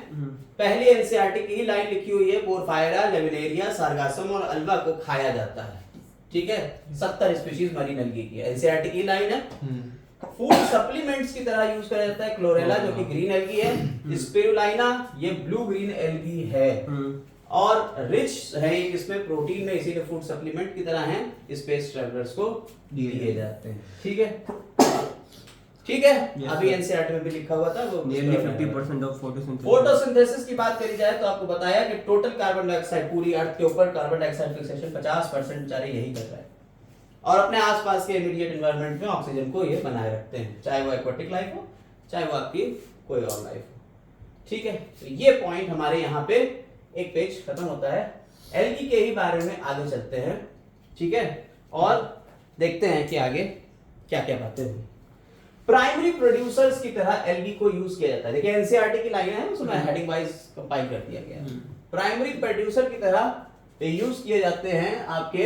पहली एनसीईआरटी की ही लाइन लिखी हुई है, पोरफायरा, लेमिनेरिया, सार्गासम और अल्वा को खाया जाता है, ठीक है? 70 स्पीशीज मरीन एल्गी की एनसीईआरटी की लाइन है। फूड सप्लीमेंट्स की तरह यूज करा जाता है क्लोरेला, जो कि ग्रीन एल्गी है, स्पिरुलिना ये ब्लू ग्रीन एल्गी है, और रिच है इसमें प्रोटीन में, इसीलिए फूड सप्लीमेंट की तरह हैं, स्पेस ट्रैवलर्स को दिए जाते हैं, ठीक है? ठीक है, अभी एनसीईआरटी में भी लिखा हुआ था वो नियरली 50% ऑफ फोटोसिंथेसिस की बात करी जाए तो आपको बताया कि टोटल कार्बन डाइऑक्साइड पूरी अर्थ के ऊपर कार्बन डाइऑक्साइड फिक्सेशन 50% बेचारे यही कर रहा है, और अपने आसपास के इमीडिएट एनवायरनमेंट में ऑक्सीजन को ये बनाए रखते हैं, चाहे वो एक्वाटिक लाइफ हो चाहे वो आपकी कोई और लाइफ हो, ठीक है? तो ये पॉइंट हमारे यहाँ पे एक पेज खत्म होता है। एल्गी के ही बारे में आगे चलते हैं, ठीक है? और देखते हैं कि आगे क्या क्या बातें हुई। प्राइमरी प्रोड्यूसर्स की तरह एल्गी को यूज किया जाता है। देखिए एनसीईआरटी की लाइन है, उसमें हेडिंग वाइज कंपाइल कर दिया गया है। प्राइमरी प्रोड्यूसर की तरह यूज किए जाते हैं आपके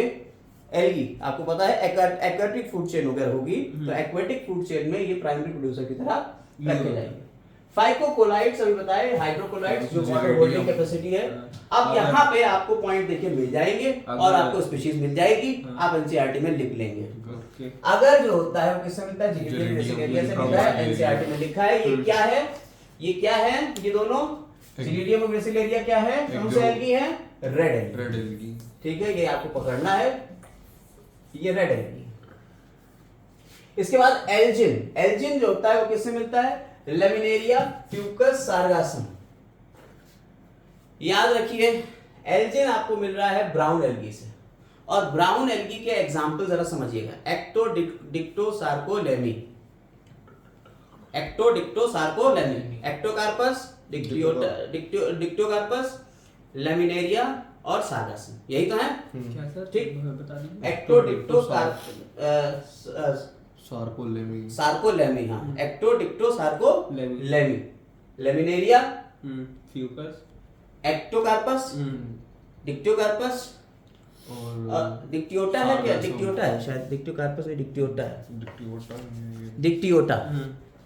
एल्गी। आपको पता है एक्वाटिक फूड चेन वगैरह होगी, तो एक्वाटिक फूड चेन में ये प्राइमरी प्रोड्यूसर की तरह रखे जाएंगे। फाइकोकोलाइट्स अभी बताए, हाइड्रोकोलाइट्स जो वाटर होल्डिंग जिरेनियम। कैपेसिटी है। हाँ। अब यहाँ पे आपको पॉइंट देखिए मिल जाएंगे और अगर- आपको स्पीशीज मिल जाएगी, हाँ। आप एनसीईआरटी में लिख लेंगे। ओके अगर जो होता है वो किससे मिलता है, जिरेनियम जिरेनियम ग्रेसिलेरिया से लिखा मिलता हुआ है, है। एनसीईआरटी में लिखा है। ये क्या है, ये क्या है, ये दोनों जिरेनियम और ग्रेसिलेरिया क्या है, कौन से एल्गी है, रेड एल्गी। Red algae. ठीक है, ये आपको पकड़ना है, ये रेड एल्गी। इसके बाद एल्जिन, एल्जिन जो होता है वो किससे मिलता है, लेमिनेरिया, फ्यूकस, सारगासम। याद रखिए एल्जिन आपको मिल रहा है ब्राउन एल्गी से, और ब्राउन एल्गी के एग्जांपल जरा समझिएगा, एक्टो डिक्टो सार्कोलेमी, एक्टो डिक्टो सार्कोलेमी, एक्टोकार्पस, डिक्टोकार्पस, लेमिनेरिया और सारगासम, यही तो है। क्या सर, ठीक। बता दीजिए। एक्टो डिक्टो सार्कोलेमी। सार्कोलेमी, हाँ, एक्टो डिक्टो सार्कोलेमी, लेमिनेरिया, फ्यूकस, एक्टोकार्पस, डिक्टोकार्पस और डिक्टियोटा है क्या, सारगासम। डिक्टियोटा है शायद, डिक्टोकार्पस में डिक्टियोटा है, डिक्टियोटा ये- डिक्टियोटा,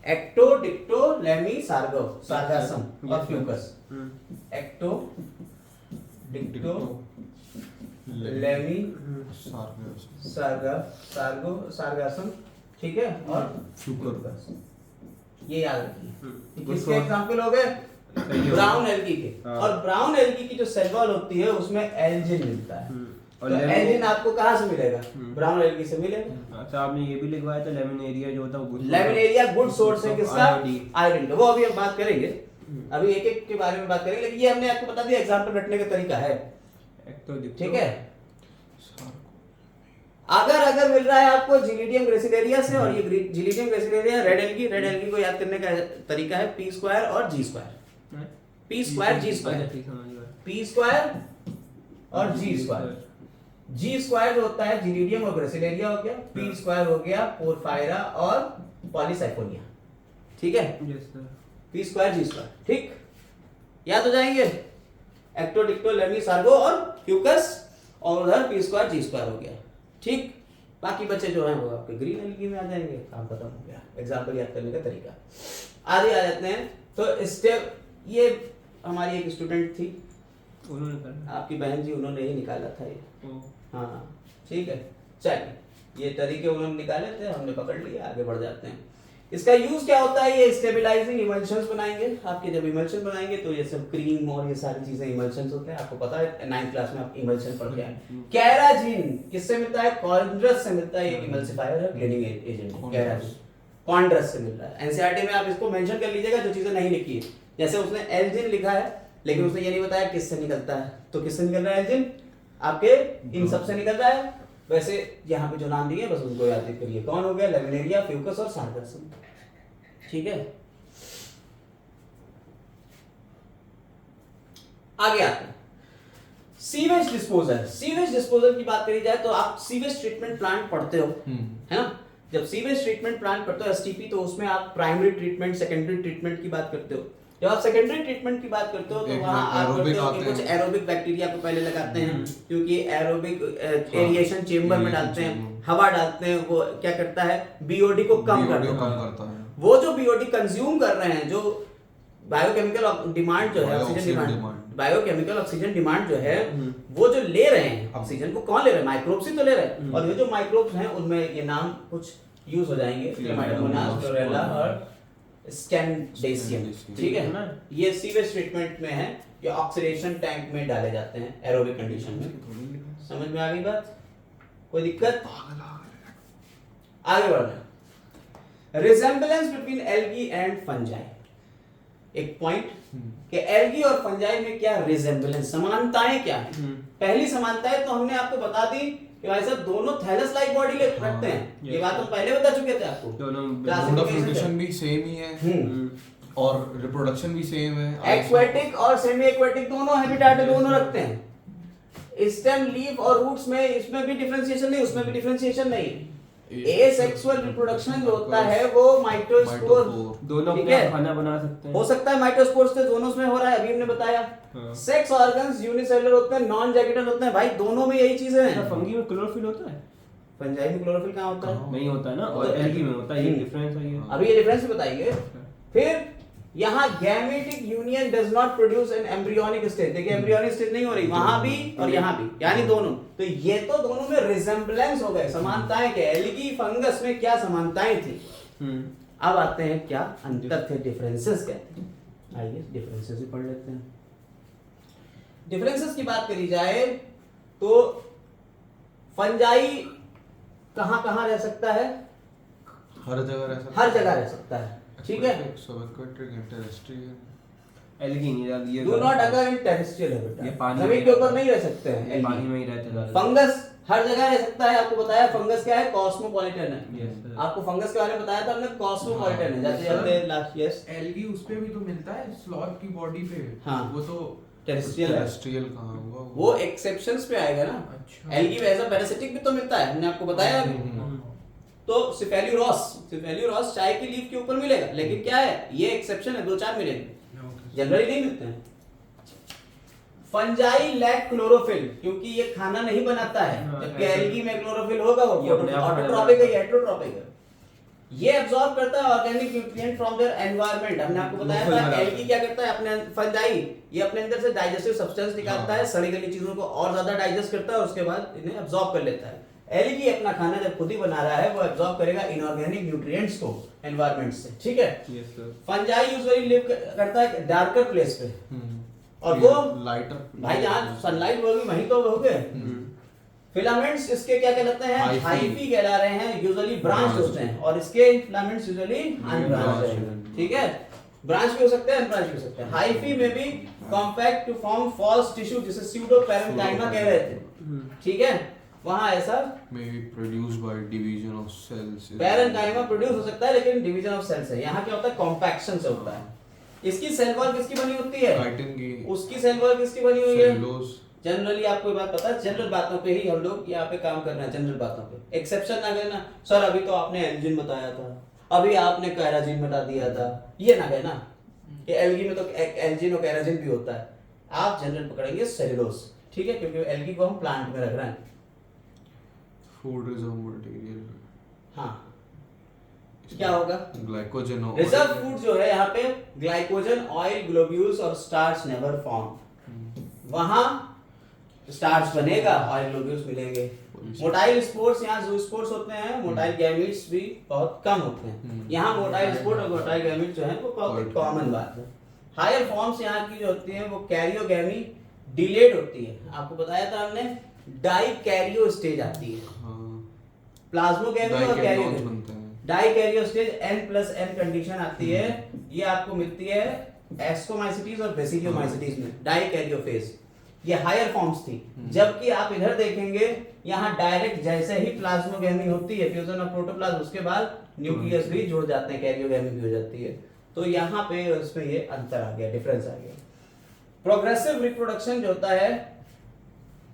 एक्टो डिक्टो लेमी सार्गो सारगासम और फ्यूकस, एक्टो डिक्टो लेमी सार्गासम। सारगासम, ठीक है, और फ्यूकस, ये याद रखिए। किसके एग्जांपल हो गए, ब्राउन एल्गी के। हाँ। और ब्राउन एल्गी की जो सेल वॉल होती है उसमें एल्जिन मिलता है। और तो एल्जिन आपको कहाँ से मिलेगा, ब्राउन एल्गी से मिलेगा। अच्छा, आपने ये भी लिखवाया था लेमिनेरिया जो होता है वो लेमिनेरिया गुड सोर्स है किसका, आयोडीन। आयोडीन का। वो अभी हम बात करेंगे, अभी एक एक के बारे में बात करेंगे, लेकिन ये हमने आपको बता दिया एग्जांपल रटने का तरीका है, ठीक है। अगर मिल रहा है आपको जिलीडियम ग्रेसिलेरिया से, और ये जिलीडियम ग्रेसिलेरिया रेड एल्गी को याद करने का तरीका है पी स्क्वायर और जी स्क्वायर, पी स्क्वायर जी स्क्वायर, पी स्क्वायर और जी स्क्वायर। जी स्क्वायर जो होता है जिलीडियम और ग्रेसिलेरिया हो गया, पी स्क्वायर हो गया पोरफायरा और पॉलीसाइफोनिया, ठीक है, पी स्क्वायर जी स्क्वायर, ठीक, याद हो जाएंगे। एक्टो डिक्टो लेमी सार्गो और फ्यूकस, और उधर पी स्क्वायर जी स्क्वायर हो गया, ठीक। बाकी बच्चे जो हैं वो आपके ग्रीन एल्गी में आ जाएंगे, काम खत्म हो गया, एग्जाम्पल याद करने का तरीका। आगे आ जाते हैं, तो स्टेप, ये हमारी एक स्टूडेंट थी, उन्होंने करना। आपकी बहन जी, उन्होंने ही निकाला था ये, ओ, हाँ ठीक है। चलिए ये तरीके उन्होंने निकाले थे, हमने पकड़ लिया, आगे बढ़ जाते हैं। इसका यूज क्या होता है, ये स्टेबलाइजिंग इमल्शंस बनाएंगे। आपके जब इमल्शन बनाएंगे तो ये सब क्रीम और ये सारी चीजें इमल्शंस होते हैं, आपको पता है 9th क्लास में आप इमल्शन पढ़ के आए। कैराजिन किससे मिलता है, कॉन्ड्रस से मिलता है, ये इमल्सिफायर है, क्लीनिंग एजेंट है, कैराजिन कॉन्ड्रस से मिल रहा है। एनसीईआरटी में आप इसको मेंशन कर लीजिएगा जो चीजें नहीं लिखी है, जैसे उसने एल्जिन लिखा है लेकिन उसने ये नहीं बताया किससे निकलता है, तो किससे निकल रहा है एल्जिन, आपके इन सब से निकल रहा है। वैसे यहाँ पे जो नाम दिए बस उनको याद करिए, कौन हो गया, लेमिनेरिया, फ्यूकस और सारगासम, ठीक है। आगे आते हैं सीवेज डिस्पोजल। सीवेज डिस्पोजल की बात करी जाए तो आप सीवेज ट्रीटमेंट प्लांट पढ़ते हो, है ना। जब सीवेज ट्रीटमेंट प्लांट पढ़ते हो एसटीपी, तो उसमें आप प्राइमरी ट्रीटमेंट, सेकेंडरी ट्रीटमेंट की बात करते हो। जब आप सेकेंडरी ट्रीटमेंट की बात करते हो तो वहां आप करते हो कि कुछ एरोबिक बैक्टीरिया को पहले लगाते हैं, क्योंकि एरोबिक एरिएशन चेंबर में डालते हैं, हवा डालते हैं, वो क्या करता है, बीओडी को कम करता है। वो जो बीओडी कंज्यूम कर रहे हैं, जो बायोकेमिकल डिमांड जो है, oxygen demand, biochemical oxygen demand जो है, वो जो ले रहे हैं ऑक्सीजन को, कौन ले रहे हैं, माइक्रोब्स ही तो ले रहे हैं। और ये जो माइक्रोब्स हैं उनमें ये नाम कुछ यूज हो जाएंगे, क्लेमाइडोमोनास, क्लोरेला और स्कैंडेसियम, ठीक है ना। ये सीवेज ट्रीटमेंट में है, ये ऑक्सीडेशन टैंक में डाले जाते हैं एरोबिक कंडीशन में। समझ में आ गई बात, कोई दिक्कत? आगे बढ़ना, resemblance between algae and fungi. एक पॉइंट कि एल्गी और फंजाई में क्या रिजेम्बलेंस, समानताएं क्या है। पहली समानताएं तो हमने आपको बता दी कि भाई साहब दोनों थैलस लाइक बॉडी रखते हैं, ये बात हम पहले बता चुके थे आपको। मोड ऑफ न्यूट्रिशन भी सेम ही है और रिप्रोडक्शन भी सेम है। एक्वेटिक और सेमी एक्वेटिक दोनों हैबिटेट दोनों रखते हैं। स्टेम, लीफ और रूट्स में इसमें भी डिफरेंशिएशन नहीं, उसमें भी डिफरेंशिएशन नहीं। एसेक्सुअल रिप्रोडक्शन जो होता है वो माइटोस्पोर, दोनों ठीक अपने है, खाना बना सकते हैं, हो सकता है माइटोस्पोर से दोनों में हो रहा है, अभी हमने बताया। सेक्स ऑर्गन्स यूनिसेलुलर होते हैं, नॉन जैकेटल होते हैं, भाई दोनों में यही चीजें हैं। फंगी में क्लोरोफिल होता है, फंजाई में क्लोरोफिल कहाँ होता है, नहीं होता है ना, और एल्गी में होता है, ये डिफरेंस है ये। अभी ये डिफरेंस भी बताएंगे। फिर यहाँ gametic union does not produce an embryonic stage. देखिए एम्ब्रियोनिक स्टेज नहीं हो रही वहां भी और यहाँ भी, यानी दोनों। तो ये तो दोनों में रिजेम्बलेंस हो गए, समानताएं क्या, एल्गी फंगस में क्या समानताएं थी। अब आते हैं क्या अंतर थे, डिफरेंसेस क्या थे। आइए डिफरेंसेस भी पढ़ लेते हैं। डिफरेंसेस की बात करी जाए तो फंजाई कहां कहां रह सकता है, हर जगह रह सकता हर जगह रह सकता है, ठीक है। एल्गी नहीं डाल दिए, डू नॉट अगर इन टेरेस्ट्रियल हैबिtat, ये पानी जमीन में के ऊपर नहीं रह सकते हैं। ये पानी में ही रहते हैं। फंगस हर जगह रह सकता है, आपको बताया फंगस क्या है, कॉस्मोपॉलिटन है। Yes, sir. आपको फंगस के बारे में बताया था हमने, कॉस्मोपॉलिटन है। जाते जाते लास्ट, यस एल्गी उस पे भी तो मिलता है, स्लॉथ की बॉडी पे। हाँ। वो तो टेरेस्ट्रियल है, टेरेस्ट्रियल कहाँ हुआ वो एक्सेप्शंस पे आएगा ना। अच्छा। एल्गी में ऐसा पैरासिटिक भी तो मिलता है, हमने आपको बताया अभी। तो सिफेल्यूरॉस चाय की लीफ के ऊपर मिलेगा, लेकिन क्या है ये एक्सेप्शन है, 2-4 मिलेंगे, जनरली नहीं मिलते हैं। फंजाई लैक क्लोरोफिल, क्योंकि ये खाना नहीं बनाता है, जबकि एल्गी में क्लोरोफिल होगा, वो ये अपने आप ऑटोट्रॉपिक है, हेटेरोट्रॉपिक है। ये एब्जॉर्ब करता है organic nutrient from their environment. हमने आपको बताया था एल्गी क्या करता है, अपने फंजाई ये अपने अंदर से डाइजेस्टिव सब्सटेंस निकालता है, सड़ी गली चीजों को और ज्यादा डाइजेस्ट करता है और उसके बाद इन्हें एब्जॉर्ब कर लेता है। एल्गी अपना खाना जब खुद ही बना रहा है, वो एब्जॉर्ब करेगा इनऑर्गेनिक न्यूट्रिएंट्स को एनवायरनमेंट से, ठीक है। Yes sir. Fungi usually live करता है डार्कर प्लेस पे, और वो लाइटर भाई जहाँ सनलाइट होगी वहीं तो होगे। फिलामेंट्स इसके क्या कहलाते हैं, हाइफी कहला रहे हैं, यूजुअली ब्रांच होते हैं, और इसके फिलामेंट्स यूजुअली अनब्रांच्ड हैं, ठीक है। ब्रांच भी हो सकते हैं, अनब्रांच भी हो सकते हैं। हाइफी में भी compact to form false tissue, जिसे स्यूडो पैरेन्काइमा कह रहे थे, ठीक है। वहां ऐसा may be produced by division of cells, parenchyma produce हो सकता है, लेकिन डिवीजन ऑफ सेल्स है। यहाँ क्या होता है, कॉम्पैक्शन से होता है। इसकी सेल वॉल किसकी बनी होती है, काइटिन की, उसकी सेल वॉल किसकी बनी हुई है, सेलुलोज। जनरली आपको ये बात पता है, जनरल बातों पे ही हम लोग यहाँ पे काम करना है, जनरल बातों पे। एक्सेप्शन ना कहना सर अभी तो आपने एल्जिन बताया था, अभी आपने कैराजिन बता दिया था, ये ना कहना कि एल्गी में तो एल्जिन और कैराजिन भी होता है। आप जनरल पकड़ेंगे सेलुलोज, ठीक है, क्योंकि एल्गी को हम प्लांट में रख रहे हैं। फूड रिजर्व मटेरियल, हाँ क्या होगा, ग्लाइकोजन और रिजर्व फूड जो है यहाँ पे ग्लाइकोजन, ऑयल, ग्लोब्यूल्स और स्टार्च नेवर फॉर्म। वहां स्टार्च बनेगा, ऑयल ग्लोब्यूल्स मिलेंगे। मोटाइल स्पोर्ट्स, यहाँ जो स्पोर्ट्स होते हैं, मोटाइल गैमीट्स भी बहुत कम होते हैं। यहाँ मोटाइल स्पोर्ट और मोटाइल गैमीट जो है वो बहुत कॉमन बात है। हायर फॉर्म्स यहाँ की जो होती हैं वो कैरियोगैमी डिलेड होती है। आपको बताया था हमने, डाइकैरियो स्टेज आती है, प्लाज्मोगैमी और कैरियोगैमी। डाइकैरियो स्टेज N+N कंडीशन आती है, ये आपको मिलती है एस्कोमाइसिटीज और बेसिलियोमाइसिटीज में, डाइकैरियो फेज। ये हायर फॉर्म्स थी, जबकि आप इधर देखेंगे यहाँ डायरेक्ट जैसे ही प्लाज्मोगैमी होती है, फ्यूजन ऑफ प्रोटोप्लाज्म, उसके बाद न्यूक्लियस भी जुड़ जाते हैं, कैरियोगैमी भी हो जाती है। तो यहाँ पे उसमें ये अंतर आ गया, डिफरेंस आ गया। प्रोग्रेसिव रिप्रोडक्शन जो होता है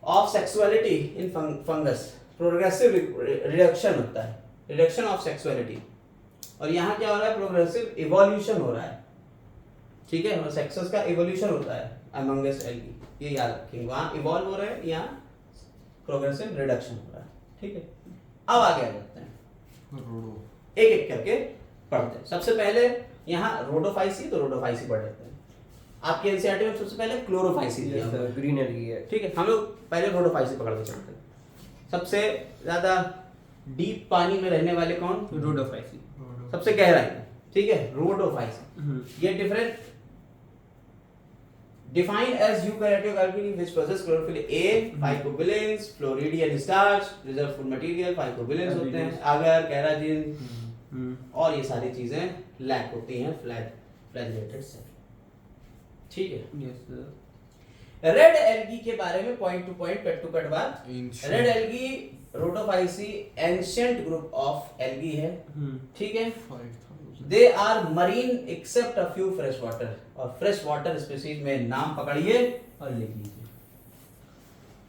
of sexuality in fungus, progressive reduction होता है, रिडक्शन ऑफ सेक्सुअलिटी। और यहाँ क्या हो रहा है, प्रोग्रेसिव इवोल्यूशन हो रहा है, ठीक है, और सेक्सेस का इवोल्यूशन होता है अमंगस एल्गी, ये याद रखेंगे। वहाँ इवॉल्व हो रहे हैं, यहाँ प्रोग्रेसिव रिडक्शन हो रहा है, ठीक है। अब आगे आ जाते हैं, एक एक करके पढ़ते हैं। सबसे पहले यहाँ रोडोफाइसी, तो रोडोफाइसी पढ़ लेते हैं। आपके एनसीईआरटी में सबसे पहले क्लोरोफाइसी दिया हुआ है, ग्रीन एल्गी है, ठीक है। हम लोग पहले रोडोफाइसी पकड़ के चलते हैं। सबसे ज्यादा डीप पानी में रहने वाले कौन, रोडोफाइसी। सबसे गहराई में, ठीक है, रोडोफाइसी। ये different defined as eukaryotic algae which possess chlorophyll A, phycobilins, floridian starch, reserve food material, phycobilins होते हैं, agar, केराजिन और ये सारी चीजें लैक होती हैं फ्लैगेलेटेड सेल, ठीक है। Yes sir. रेड एल्गी के बारे में point to point, cut to cut बात। Red algae Rhodophyceae ancient group of algae है, ठीक है। They are marine except a few fresh water, और फ्रेश वाटर स्पीशीज में नाम पकड़िए और लिख लीजिए।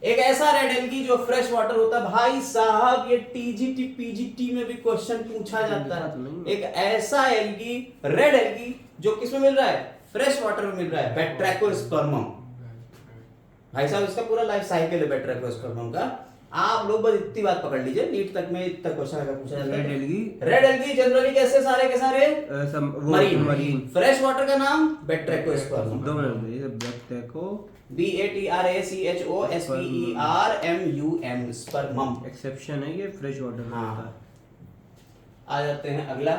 एक ऐसा रेड एल्गी जो फ्रेश वाटर होता है, भाई साहब ये टीजीटी पीजीटी में भी क्वेश्चन पूछा जाता है। एक ऐसा एल्गी, रेड एल्गी, जो किसमें मिल रहा है, फ्रेश वाटर में मिल रहा है, बेट्रैकोस्पर्मम। भाई साहब इसका पूरा लाइफ साइकिल है बेट्रैकोस्पर्मम का। आप लोग बस इतनी बात पकड़ लीजिए, नीट तक में इतना क्वेश्चन अगर पूछा जाता रेड है। एल्गी, रेड एल्गी जनरली कैसे सारे के सारे मरीन। फ्रेश वाटर का नाम बैट्रेकोस्पर्मम, 2 मिनट, ये बैक्टेको BATRACHOSPERMUM स्पर्मम। एक्सेप्शन है ये फ्रेश वाटर में हाँ। होता है। आ जाते हैं अगला।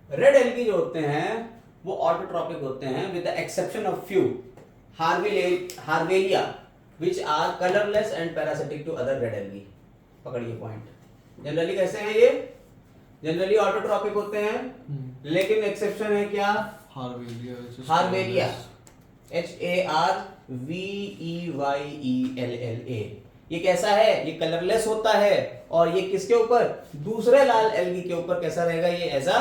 रेड एल्गी जो होते हैं वो ऑटोट्रॉपिक होते हैं with the exception of few Harveyella which are colourless and parasitic to other red algae. पकड़िए पॉइंट। जनरली कैसे हैं ये? जनरली ऑटोट्रॉपिक होते हैं, लेकिन एक्सेप्शन है क्या? हार्वेलिया HARVEYELLA। ये कैसा है? ये कलरलेस होता है और ये किसके ऊपर? दूसरे लाल एल्गी के ऊपर कैसा रहेगा? ये एज अ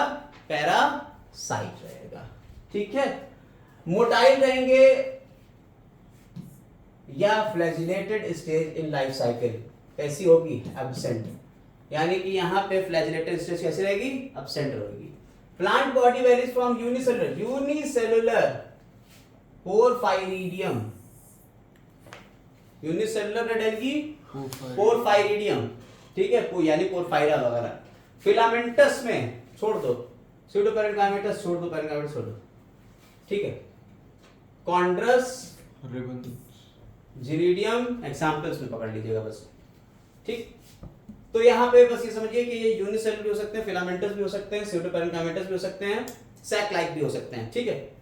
पैरासाइट रहेगा। ठीक है। मोटाइल रहेंगे या flagellated stage in life cycle कैसी होगी? एब्सेंट। यानी कि यहां पे फ्लैजिलेटेड स्टेज कैसी रहेगी? एब्सेंट रहेगी। Plant body varies from unicellular Porphyridium, unicellular red algae Porphyridium, ठीक है, यानी पोरफायरा वगैरह। फिलामेंटस में छोड़ दो, स्यूडोपेरेन्काइमेटस छोड़ दो, पेरेन्काइमेटस छोड़ दो, ठीक है। कॉन्ड्रस जिरीडियम एग्जांपल्स में पकड़ लीजिएगा बस, ठीक। तो यहाँ पे बस ये समझिए कि ये यूनिसेलुलर भी हो सकते हैं, फिलामेंटस भी हो सकते हैं, स्यूडोपेरेन्काइमेटस भी हो सकते हैं, सैक लाइक भी हो सकते हैं, ठीक है।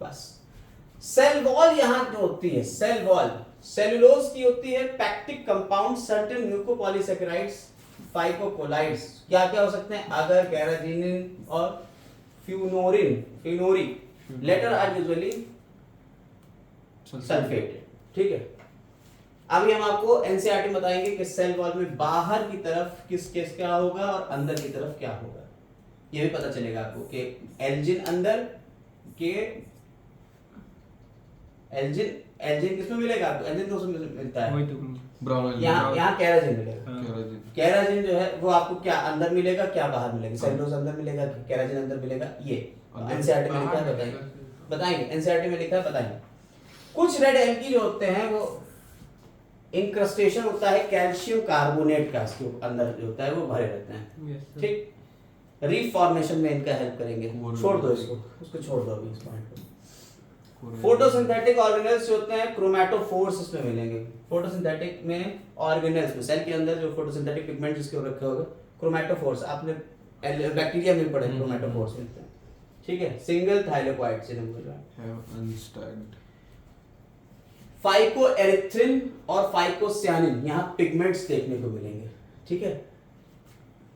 बस सेल वॉल यहाँ जो होती है, सेल वॉल सेलुलोज की होती है, पैक्टिक कंपाउंड, सर्टेन म्यूकोपॉलीसैकेराइड्स, फाइकोकोलाइड्स, क्या क्या हो सकते हैं? अगर कैराजिनिन और फ्यूनोरी लेटर आर यूजुअली सल्फेट, ठीक है। अभी हम आपको एनसीईआरटी बताएंगे कि सेल वॉल में बाहर की तरफ किस क्या होगा और अंदर की तरफ क्या होगा, ये भी पता चलेगा आपको कि एल्जिन अंदर के एल्जिन किसमें मिलेगा आपको? एल्जिन तो उसमें मिलता है, वही तो ब्राउन यहाँ कैराजिन मिलेगा। कैराजिन जो है वो आपको क्या अंदर मिलेगा, क्या बाहर मिलेगा? सेलुलोज अंदर मिलेगा, कैराजिन अंदर मिलेगा, ये एनसीईआरटी में लिखा है, बताएंगे एनसीईआरटी में लिखा है, बताएंगे। कुछ रेड एल्गी जो होते हैं वो इंक्रस्टेशन होता है कैल्शियम कार्बोनेट का, इसके अंदर जो होता है वो भरे रहते हैं, ठीक। रीफ फॉर्मेशन में इनका हेल्प करेंगे। छोड़ दो इसको, उसको छोड़ दो अभी इस पॉइंट को। फोटोसिंथेटिक ऑर्गेनेल्स जो होते हैं क्रोमैटोफोर्स इसमें मिलेंगे। फोटोसिंथेटिक में ऑर्गेनेल्स में सेल के अंदर जो फोटोसिंथेटिक पिगमेंट जिसके ऊपर रखे होगा क्रोमैटोफोर्स, आपने बैक्टीरिया में पढ़े क्रोमैटोफोर्स मिलते हैं, ठीक है। सिंगल थाइलेकोइड से फाइकोएरिथ्रिन और फाइकोसियानिन यहाँ पिगमेंट्स देखने को मिलेंगे, ठीक है।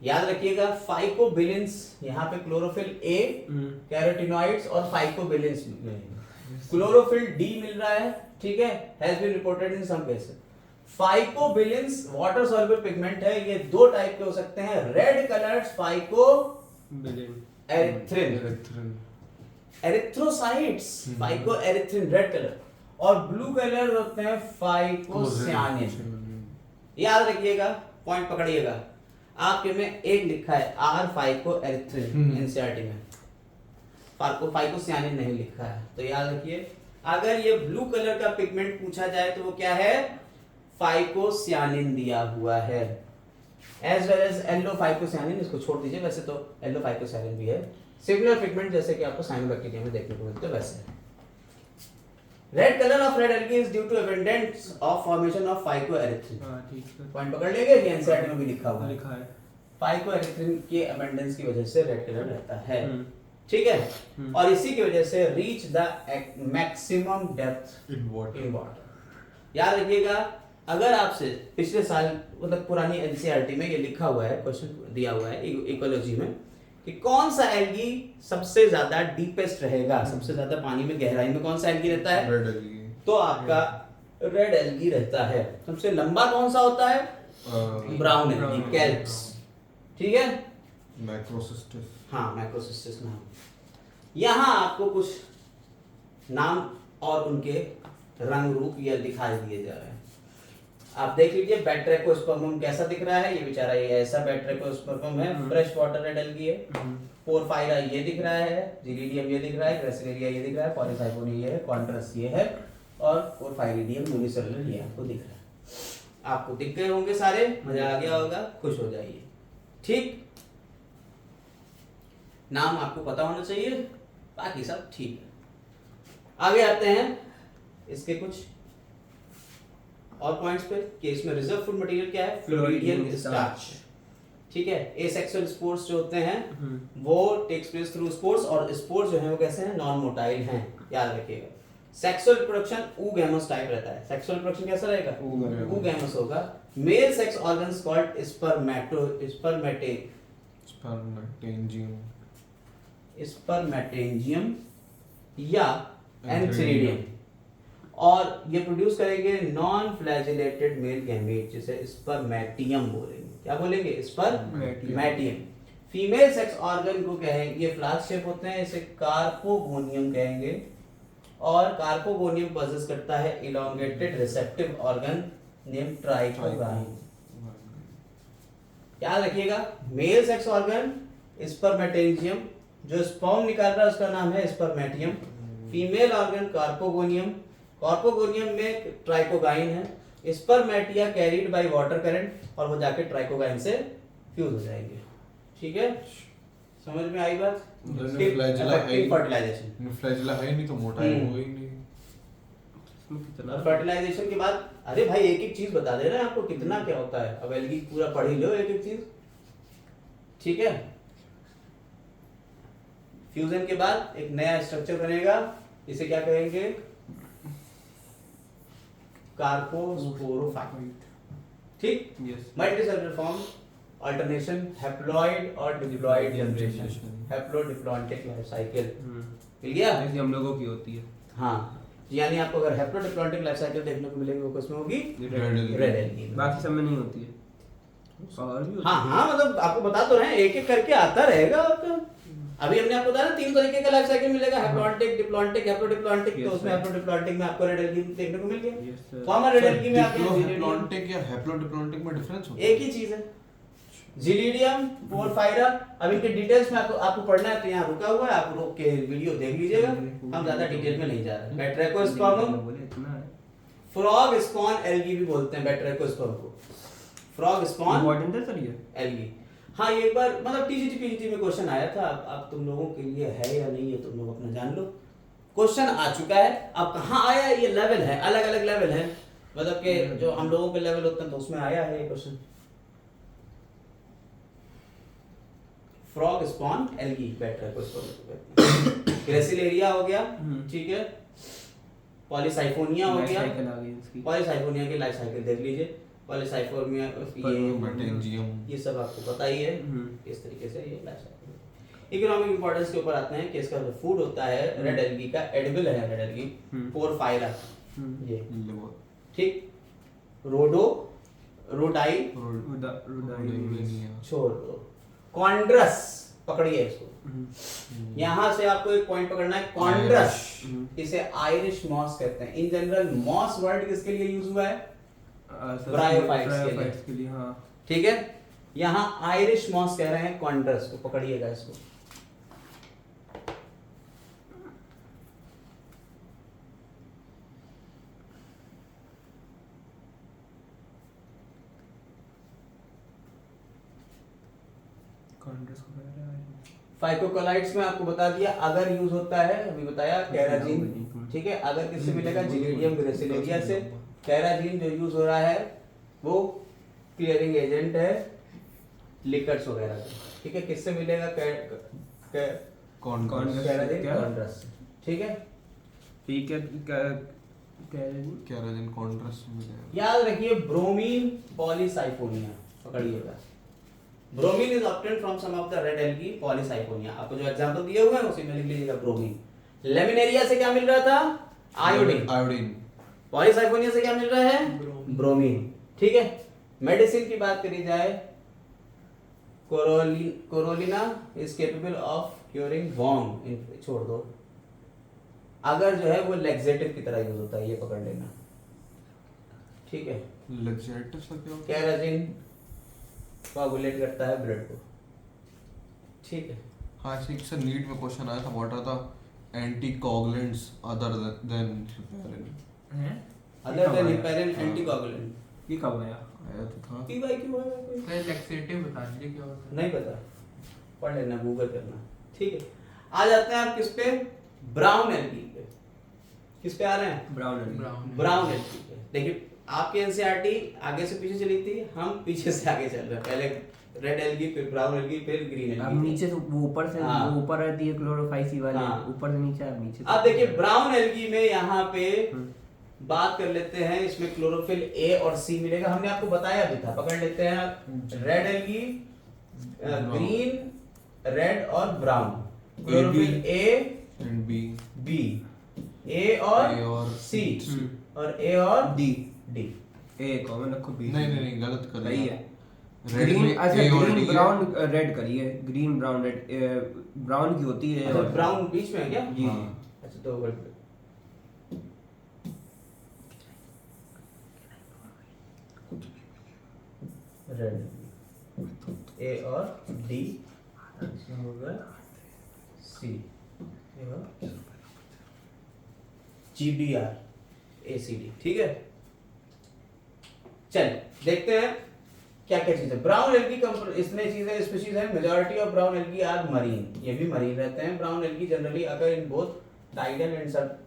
याद रखिएगा फाइकोबिलिन्स यहाँ पे क्लोरोफिल ए, कैरोटीनॉइड्स और फाइकोबिलिन्स मिलेंगे। क्लोरोफिल डी मिल रहा है, ठीक है, has been reported in some cases. Phycobilins water soluble pigment है, ये दो टाइप के हो सकते हैं, red coloured phycobilin, erythrocytes, phycoerythrin red colour, और ब्लू कलर होते हैं फाइकोसियानिन। याद रखिएगा, पॉइंट पकड़िएगा, आपके में एक लिखा है आर फाइकोएरिथ्रिन एनसीईआरटी में, फाइकोसियानिन नहीं लिखा है, तो याद रखिए अगर ये ब्लू कलर का पिगमेंट पूछा जाए तो वो क्या है? फाइकोसियानिन दिया हुआ है। एज वेल एज येलो फाइकोसियानिन, इसको छोड़ दीजिए, वैसे तो येलो फाइकोसियानिन भी है। सिमिलर पिगमेंट जैसे कि आपको साइनोबैक्टीरिया में देखने को मिलते हैं वैसे। Red colour of red algae is due to abundance of formation of phycoerythrin. हां ठीक है, पॉइंट पकड़ लेंगे, ये एनसीईआरटी में भी लिखा हुआ है, लिखा है। फाइकोएरिथ्रिन के अबंडेंस की वजह से रेड कलर रहता है, ठीक है। और इसी की वजह से reach the maximum depth in water. याद रखिएगा, अगर आपसे पिछले साल मतलब पुरानी एनसीईआरटी में ये लिखा हुआ है, क्वेश्चन दिया हुआ है इकोलॉजी में कि कौन सा एल्गी सबसे ज्यादा डीपेस्ट रहेगा, सबसे ज्यादा पानी में गहराई में कौन सा एल्गी रहता है? Red algae. तो आपका रेड एल्गी रहता है। सबसे लंबा कौन सा होता है? ब्राउन एल्गी, कैल्प्स, ठीक है, मैक्रोसिस्टिस। हाँ मैक्रोसिस्टिस नाम। यहाँ आपको कुछ नाम और उनके रंग रूप ये दिखाई दिए जा रहे हैं, आप देख लीजिए। बैट्रेकोस्पर्मम कैसा दिख रहा है? ये बेचारा ये ऐसा बैट्रेकोस्पर्मम है, फ्रेश वाटर रेड एल्गी है। पोरफायरा ये दिख रहा है, जिलीडियम ये दिख रहा है, ग्रेसिलेरिया ये दिख रहा है, पॉलीसाइफोनिया ये है, कॉन्ट्रस ये है, और पोरफायरिडियम यूनिसेलुलर ये आपको दिख रहा है। आपको दिख गए होंगे सारे, मजा आ गया होगा, खुश हो जाइए। ठीक, नाम आपको पता होना चाहिए, बाकी सब ठीक है। आगे आते हैं इसके कुछ और पॉइंट्स पे कि इसमें रिजर्व फूड मटेरियल क्या है, फ्लोरिडियन स्टार्च। ठीक है, एसेक्सुअल स्पोर्स जो होते हैं वो टेक्स प्लेस थ्रू स्पोर्स, और स्पोर्स जो है वो कैसे हैं, नॉन मोटाइल हैं, याद रखिएगा। सेक्सुअल रिप्रोडक्शन oogamous टाइप रहता है। सेक्सुअल रिप्रोडक्शन कैसा रहेगा, oogamous होगा। मेल सेक्स ऑर्गन्स कॉल्ड स्पर्मेटेंजियम या एंथ्रीडियम, और ये प्रोड्यूस करेंगे नॉन फ्लैजिलेटेड मेल गैमेट, जिसे स्पर्मेटियम बोलेंगे। क्या बोलेंगे, स्पर्मेटियम। फीमेल सेक्स ऑर्गन को कहेंगे, ये फ्लास्क शेप होते हैं, इसे कार्पोगोनियम कहेंगे, और कार्पोगोनियम पोजेस करता है elongated receptive organ name trichogyne. याद रखिएगा, मेल सेक्स ऑर्गन स्पर्मेटेंजियम, जो स्पर्म निकाल रहा है उसका नाम है स्पर्मेटियम। फीमेल ऑर्गन कार्पोगोनियम, कार्पोगोनियम में ट्राइकोगाइन है। स्पर्मेटिया कैरीड बाय वाटर करंट, और वो जाके ट्राइकोगाइन से फ्यूज हो जाएंगे। ठीक है, समझ में आई बात। फर्टिलाइजेशन, फ्लैजिला है नहीं तो मोटा है वो ही नहीं। और फर्टिलाइजेशन के बाद, अरे भाई एक एक चीज बता दे रहे हैं आपको कितना क्या होता है, अब एल्गी पूरा पढ़ ही लो एक एक चीज। ठीक है, फ्यूजन के बाद एक नया स्ट्रक्चर बनेगा, इसे क्या कहेंगे, कार्पोस्पोरोफाइट। ठीक, मल्टीसेलुलर फॉर्म, अल्टरनेशन, हैप्लॉइड और diploid generation, haplodiplontic life cycle. मिल गया, जैसे हम लोगों की होती है। हाँ, यानी आपको अगर हैप्लोडिप्लॉन्टिक लाइफ साइकिल देखने को मिलेगी, वो किसमें होगी, रेड एल्गी। बाकी सब में नहीं होती है, और भी होती हाँ हाँ, मतलब आपको बता तो रहे हैं, एक एक करके आता रहेगा आपका। अभी हमने आपको बताया ना 3 तरीके का लाइफ साइकिल मिलेगा, हैप्लॉन्टिक, डिप्लॉन्टिक, हैप्लोडिप्लॉन्टिक। तो उसमें हैप्लोडिप्लॉन्टिक में आपको रेड एल्गी देखने को मिल गया। कॉमन रेड एल्गी में आपको डिप्लॉन्टिक या हैप्लोडिप्लॉन्टिक में डिफरेंस होता है? एक ही चीज है, जिलीडियम, पोरफायरा। अब इनके डिटेल्स में आपको पढ़ना है तो यहाँ रुका हुआ है, आप रोक के वीडियो देख लीजिएगा, हम ज्यादा डिटेल में नहीं जा रहे। बैट्रेकोस्पर्मम, फ्रॉग स्पॉन एल्गी भी बोलते हैं बैट्रेकोस्पर्म को, फ्रॉग स्पॉन इंपॉर्टेंट है सर ये एल्गी। हाँ, ये एक बार मतलब टीजीटी पीजीटी में क्वेश्चन आया था, अब तुम लोगों के लिए है या नहीं है तुम लोग अपना जान लो। क्वेश्चन आ चुका है, अब कहाँ आया है, ये लेवल है, अलग अलग लेवल है, मतलब कि जो हम लोगों के लेवल होते हैं तो उसमें आया है ये question. Frog spawn algae Batrachospermum, Gracilaria हो गया, ठीक है, पॉलीसाइफोनिया हो गया, पॉलीसाइफोनिया की लाइफ साइकिल देख लीजिए। पॉलीसाइफोनिया ये सब आपको पता ही है, इस तरीके से ये लाइफ साइकिल। इकोनॉमिक इंपॉर्टेंस के ऊपर आते हैं कि इसका जो फूड होता है रेड एल्गी का, एडिबल है रेड एल्गी, पोरफायरा ये, ठीक, रोडो रोडाई छोड़ दो, कॉन्ड्रस पकड़िए इसको, यहाँ से आपको एक पॉइंट पकड़ना है, कॉन्ड्रस, इसे आयरिश मॉस कहते हैं। इन जनरल मॉस वर्ड किसके लिए यूज हुआ है, ब्रायोफाइट्स के लिए, हाँ ठीक है। यहाँ आयरिश मॉस कह रहे हैं कॉन्ड्रस को, पकड़िएगा इसको। फाइकोकोलाइट्स में आपको बता दिया, अगर यूज होता है अभी बताया कैराजीन, ठीक है। अगर किससे मिलेगा, जिलेडियम ग्रेसिलेरिया से। कैराजीन जो यूज हो रहा है वो क्लियरिंग एजेंट है लिकर्स वगैरह का, ठीक है। किससे मिलेगा, कॉन्ड्रस, ठीक है। ठीक है, कैराजीन कॉन्ड्रस मिलेगा। याद रखिए, ब्रोमीन पॉलीसाइफोनिया, पकड़िएगा। Bromine is obtained from some of the red algae Polysiphonia. आपको जो एग्जांपल दिए हुए हैं उसी में लिख लीजिएगा ब्रोमीन। लेमिनेरिया से क्या मिल रहा था, आयोडीन। पॉलीसाइफोनिया से क्या मिल रहा है, ब्रोमीन, ठीक है। मेडिसिन की बात करी जाए, Corallina is capable of curing worm, छोड़ दो। अगर जो है वो लेक्सेटिव की तरह यूज होता है, ये पकड़ लेना, ठीक है। लेक्सेटिव से क्या होता है, कैराजीन कोगुलेट करता है ब्लड को, ठीक है। हाँ ठीक सर, नीट में क्वेश्चन आया था, what are the anticoagulants other than heparin. हैं अदर देन हेपेरिन एंटीकोगुलेंट। ये कब आया? आया तो था। पीवाई क्यों है कोई? तो लैक्सेटिव बता दीजिए क्या होता है। नहीं पता, पढ़ लेना, गूगल करना, ठीक है। आ जाते हैं आप किस पे? ब्राउन एल्गी पे। किस पे आ रहे हैं? ब्राउन एल्गी पे। देखिए आपके एनसीईआरटी आगे से पीछे चली थी, हम पीछे से आगे चल रहे हैं। पहले रेड एल्गी, फिर ब्राउन एल्गी, फिर ग्रीन अब एल्गी। नीचे से वो ऊपर से हाँ। वो ऊपर रहती है क्लोरोफाइसी वाली, हाँ। ऊपर से नीचे, अब नीचे से अब देखिए ब्राउन एल्गी में यहाँ पे हम्म। बात कर लेते हैं। इसमें क्लोरोफिल ए और सी मिलेगा, हमने आपको बताया भी था। पकड़ लेते हैं रेड एल्गी, ग्रीन, रेड और brown. Chlorophyll A and B, B, A और A और सी, हम्म। और ए और डी। डी। ए कॉमन रखो, बी नहीं गलत कर सही है। रेड ग्रीन, में अच्छा A और ग्रीन D है। ब्राउन रेड करिए, ग्रीन ब्राउन रेड, ब्राउन की होती है अच्छा और ब्राउन बीच में है क्या? जी हाँ। अच्छा तो रेड, ए और डी, इसमें होगा सी, ए और जी डी आर, ए सी डी, ठीक है। चलिए देखते हैं क्या क्या चीज है। ब्राउन एल्गी इसमें चीजें स्पीशीज है। Majority of brown algae are marine, ये भी मरीन रहते हैं। Brown algae generally occur in both tidal and sub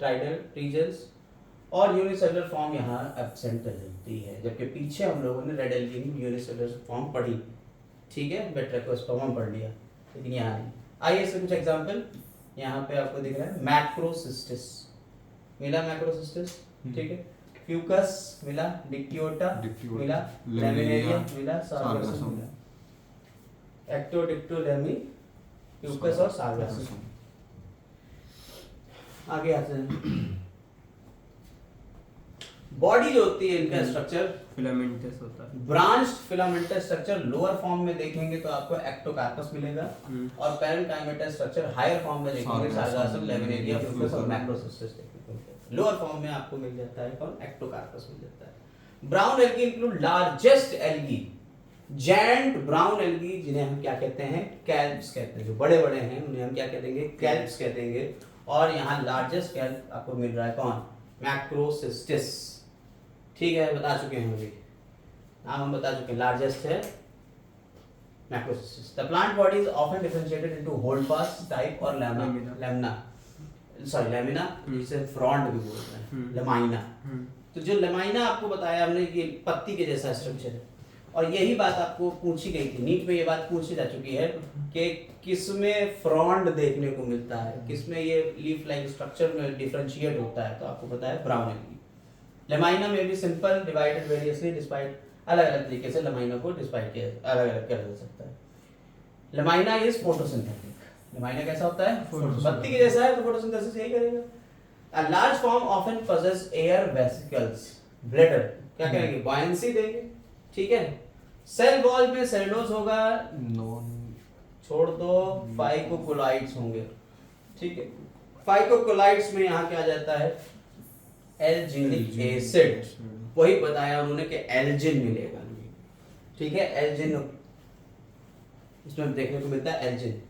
tidal regions, और यूनिसेलुलर फॉर्म यहाँ एब्सेंट रहती है। जबकि पीछे हम लोगों ने रेड एल्गी में यूनिसेलुलर फॉर्म पढ़ी, ठीक है, बेट्रेकोस्पर्मम पढ़ लिया, लेकिन यहाँ नहीं। आइए इससे कुछ एग्जांपल यहाँ पे आपको दिख रहा है। मैक्रोसिस्टिस मिला, मैक्रोसिस्टिस, ठीक है। फ्यूकस मिला, डिक्टियोटा मिला, लैमिनेरिया मिला, सार्गासम मिला। एक्टो डिक्टो लेमी, फ्यूकस और सार्गासम। आगे आते हैं। बॉडी जो होती है इनका स्ट्रक्चर फिलामेंटस होता है। Branched filamentous structure lower form में देखेंगे तो आपको एक्टोकार्पस मिलेगा, और पैरेंकाइमेटस स्ट्रक्चर हायर फॉर्म में देखेंगे सार्गासम, लैमिनेरिया, फ्यूकस और मैक्रोसिस्टिस देखने को मिलता है। लोअर फॉर्म में आपको मिल जाता है कौन? एक्टोकार्पस मिल जाता है। Brown algae include largest algae, giant brown algae, जिन्हें हम क्या कहते हैं? कैल्प्स कहते हैं। जो बड़े बड़े हैं उन्हें हम क्या कह देंगे? कैल्प्स कह देंगे। और यहाँ लार्जेस्ट कैल्प आपको मिल रहा है कौन? मैक्रोसिस्टिस, ठीक है, बता चुके हैं अभी, नाम हम बता चुके हैं। लार्जेस्ट है Macrocystis. The plant body is often differentiated into holdfast type और लैमिना, जिसे फ्रॉन्ड भी बोलते हैं, लमाइना। तो जो लमाइना आपको बताया हमने, ये पत्ती के जैसा स्ट्रक्चर है। और यही बात आपको पूछी गई थी, नीट में ये बात पूछी जा चुकी है कि किसमें फ्रॉन्ड देखने को मिलता है, किसमें ये लीफ लाइक स्ट्रक्चर में डिफरेंशिएट होता है। तो आपको पता है ब्राउन एल्गी। लमाइना में भी सिंपल डिवाइडेड वेरियसली डिस्पाइट, अलग अलग तरीके से लमाइना को डिस्पाइट किया, अलग अलग किया जा सकता है। Lamina is photosynthetic. लमाइना कैसा होता है? बत्ती के जैसा है, तो फोटोसिंथेसिस यही करेगा। A large form often possess air vesicles, bladder, क्या करेंगे? बॉयंसी देंगे, ठीक है। सेल वॉल में सेलुलोज होगा, छोड़ दो, फाइकोकोलाइड्स होंगे, ठीक है। फाइकोकोलाइड्स में यहाँ क्या आ जाता है? एल्जिनिक एसिड। वही बताया उन्होंने कि एल्जिन मिलेगा, ठीक है। एल्जिन इसमें देखने को मिलता है, एल्जिन।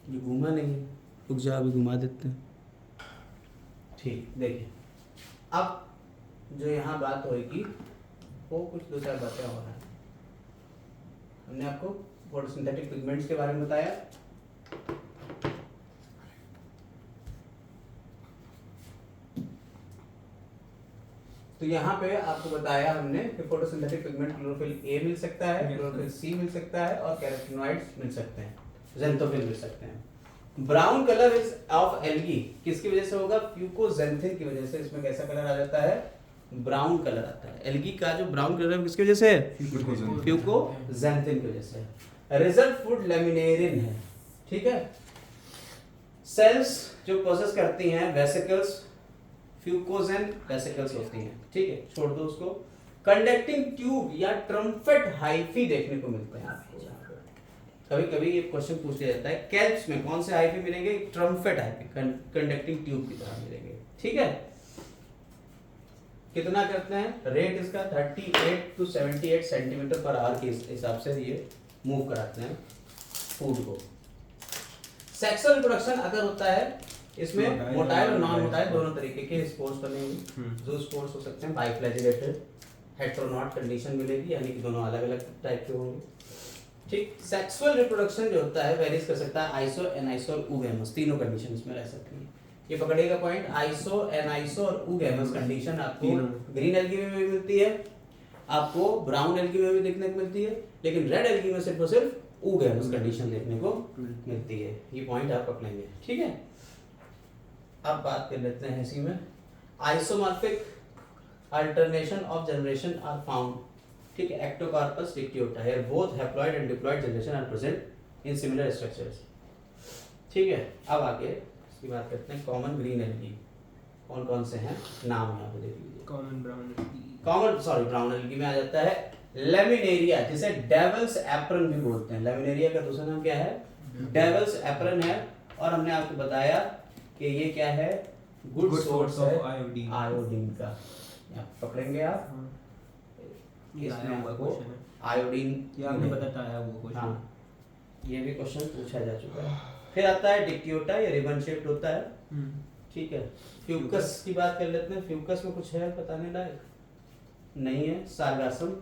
ये घुमा नहीं, रुक जा, अभी घुमा देते हैं, ठीक। देखिए अब जो यहाँ बात होगी वो कुछ दो चार बातें हो रहा है। हमने आपको फोटोसिंथेटिक पिगमेंट्स के बारे में बताया, तो यहाँ पे आपको बताया हमने कि फोटोसिंथेटिक पिगमेंट क्लोरोफिल ए मिल सकता है, क्लोरोफिल सी मिल सकता है, और कैरोटीनॉइड्स मिल सकते हैं, ज़ेंथोफिल मिल सकते हैं। Brown colour is of algae किसकी वजह से होगा? फ्यूकोजेंथिन की वजह से। इसमें कैसा कलर आ जाता है? ब्राउन कलर आता है। एल्गी का जो ब्राउन कलर है किसकी वजह से? फ्यूकोजेंथिन की वजह से। रिजल्ट फूड लैमिनेरिन है, ठीक है। सेल्स जो प्रोसेस करती हैं वेसिकल्स, फ्यूकोजेन वेसिकल्स होती हैं, ठीक है, छोड़ दो उसको। कंडक्टिंग ट्यूब या ट्रम्पेट हाइफी देखने को मिलते हैं आपको। कभी कभी ये क्वेश्चन पूछ लिया जाता है, कैल्प्स में कौन से हाइफी मिलेंगे? ट्रम्पेट हाइफी, कंडक्टिंग ट्यूब की तरह मिलेंगे, ठीक है। कितना करते हैं? रेट इसका 38 to 78 सेंटीमीटर पर आवर के हिसाब से ये मूव कराते हैं फूड को। सेक्सुअल रिप्रोडक्शन अगर होता है इसमें मोटाइल मोटाइल और और नॉन मोटाइल बाइस्पोर्स। दोनों तरीके के स्पोर्स बनेंगे। जो स्पोर्स हो सकते हैं बाइफ्लैजिलेटेड, हेटेरोनॉट कंडीशन मिलेगी, यानी कि दोनों अलग अलग टाइप के होंगे। ठीक, सेक्सुअल रिप्रोडक्शन जो होता है वेरीज कर सकता है आइसो, एनाइसो और ऊगैमस, तीनों कंडीशन इसमें रह सकती है। ये पकड़िएगा पॉइंट, आइसो, एनाइसो और ऊगैमस कंडीशन आपको तीनों। ग्रीन एल्गी में भी मिलती है, आपको ब्राउन एल्गी में भी देखने को मिलती है, लेकिन रेड एल्गी में सिर्फ और सिर्फ ऊगैमस कंडीशन देखने को मिलती है। ये पॉइंट आप पकड़ेंगे, ठीक है। अब बात कर लेते हैं इसी में, isomorphic alternation of generation are found. ठीक है, Ectocarpus Dictyota, here both haploid and diploid generation are present in similar structures. ठीक है, अब आगे इसकी बात करते हैं कॉमन ग्रीन एल्गी। कौन कौन से हैं, नाम यहाँ पे देख लीजिए। कॉमन ब्राउन ब्राउन एल्गी में आ जाता है लेमिनेरिया, जिसे डेविल्स एप्रन भी बोलते हैं। लेमिनेरिया का दूसरा नाम क्या है, डेविल्स एप्रन है। और हमने आपको बताया कि ये क्या है, गुड सोर्स है आयोडीन का। यहाँ पकड़ेंगे आप, ये इसमें आया हुआ आपको क्वेश्चन है, आयोडीन, ये आपने बताया वो क्वेश्चन। हाँ, ये भी क्वेश्चन पूछा जा चुका है। फिर आता है डिक्टियोटा, ये रिबन शेप्ड होता है। ठीक है, फ्यूकस की बात कर लेते हैं। फ्यूकस में कुछ है बताने लायक, नहीं है। सार्गासम,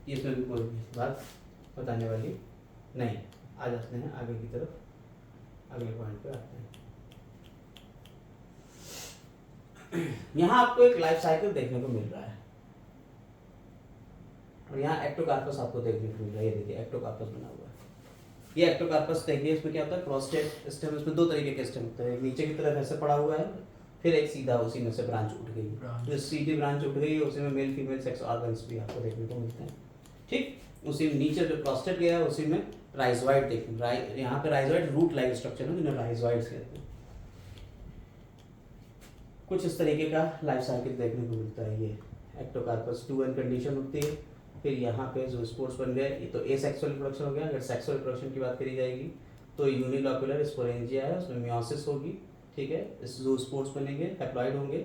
इसमें भी कोई बात बताने वाली नहीं। आ जाते हैं आगे की तरफ, अगले पॉइंट पे आते हैं। यहाँ आपको एक लाइफ साइकिल देखने को मिल रहा है, और यहाँ एक्टोकार्पस आपको देखने को मिल रहा है। ये देखिए एक्टोकार्पस बना हुआ है। ये एक्टोकार्पस देखिए, इसमें क्या होता है, प्रोस्टेट स्टेम। इसमें दो तरीके के स्टेम होते हैं, एक नीचे की तरफ ऐसे पड़ा हुआ है, फिर एक सीधा उसी में से ब्रांच उठ गई। जो सीधी ब्रांच उठ गई है उसी में मेल फीमेल सेक्स ऑर्गन्स भी आपको देखने को मिलते हैं। ठीक, उसी में नीचे जो प्रोस्टेट गया है उसी में राइजोइड देखिए, यहाँ पे राइजोइड रूट लाइक स्ट्रक्चर है जिन्हें राइजोइड्स कहते हैं। कुछ इस तरीके का लाइफ साइकिल देखने को मिलता है। ये एक्टोकार्पस 2n कंडीशन होती है। फिर यहाँ पे जो स्पोर्स बन गए, ये तो एसेक्सुअल रिप्रोडक्शन हो गया। अगर सेक्सुअल रिप्रोडक्शन की बात करी जाएगी तो यूनिलॉक्यूलर स्पोरेंजिया है, उसमें मियोसिस होगी। ठीक है, इस जो स्पोर्स बनेंगे हैप्लॉइड होंगे।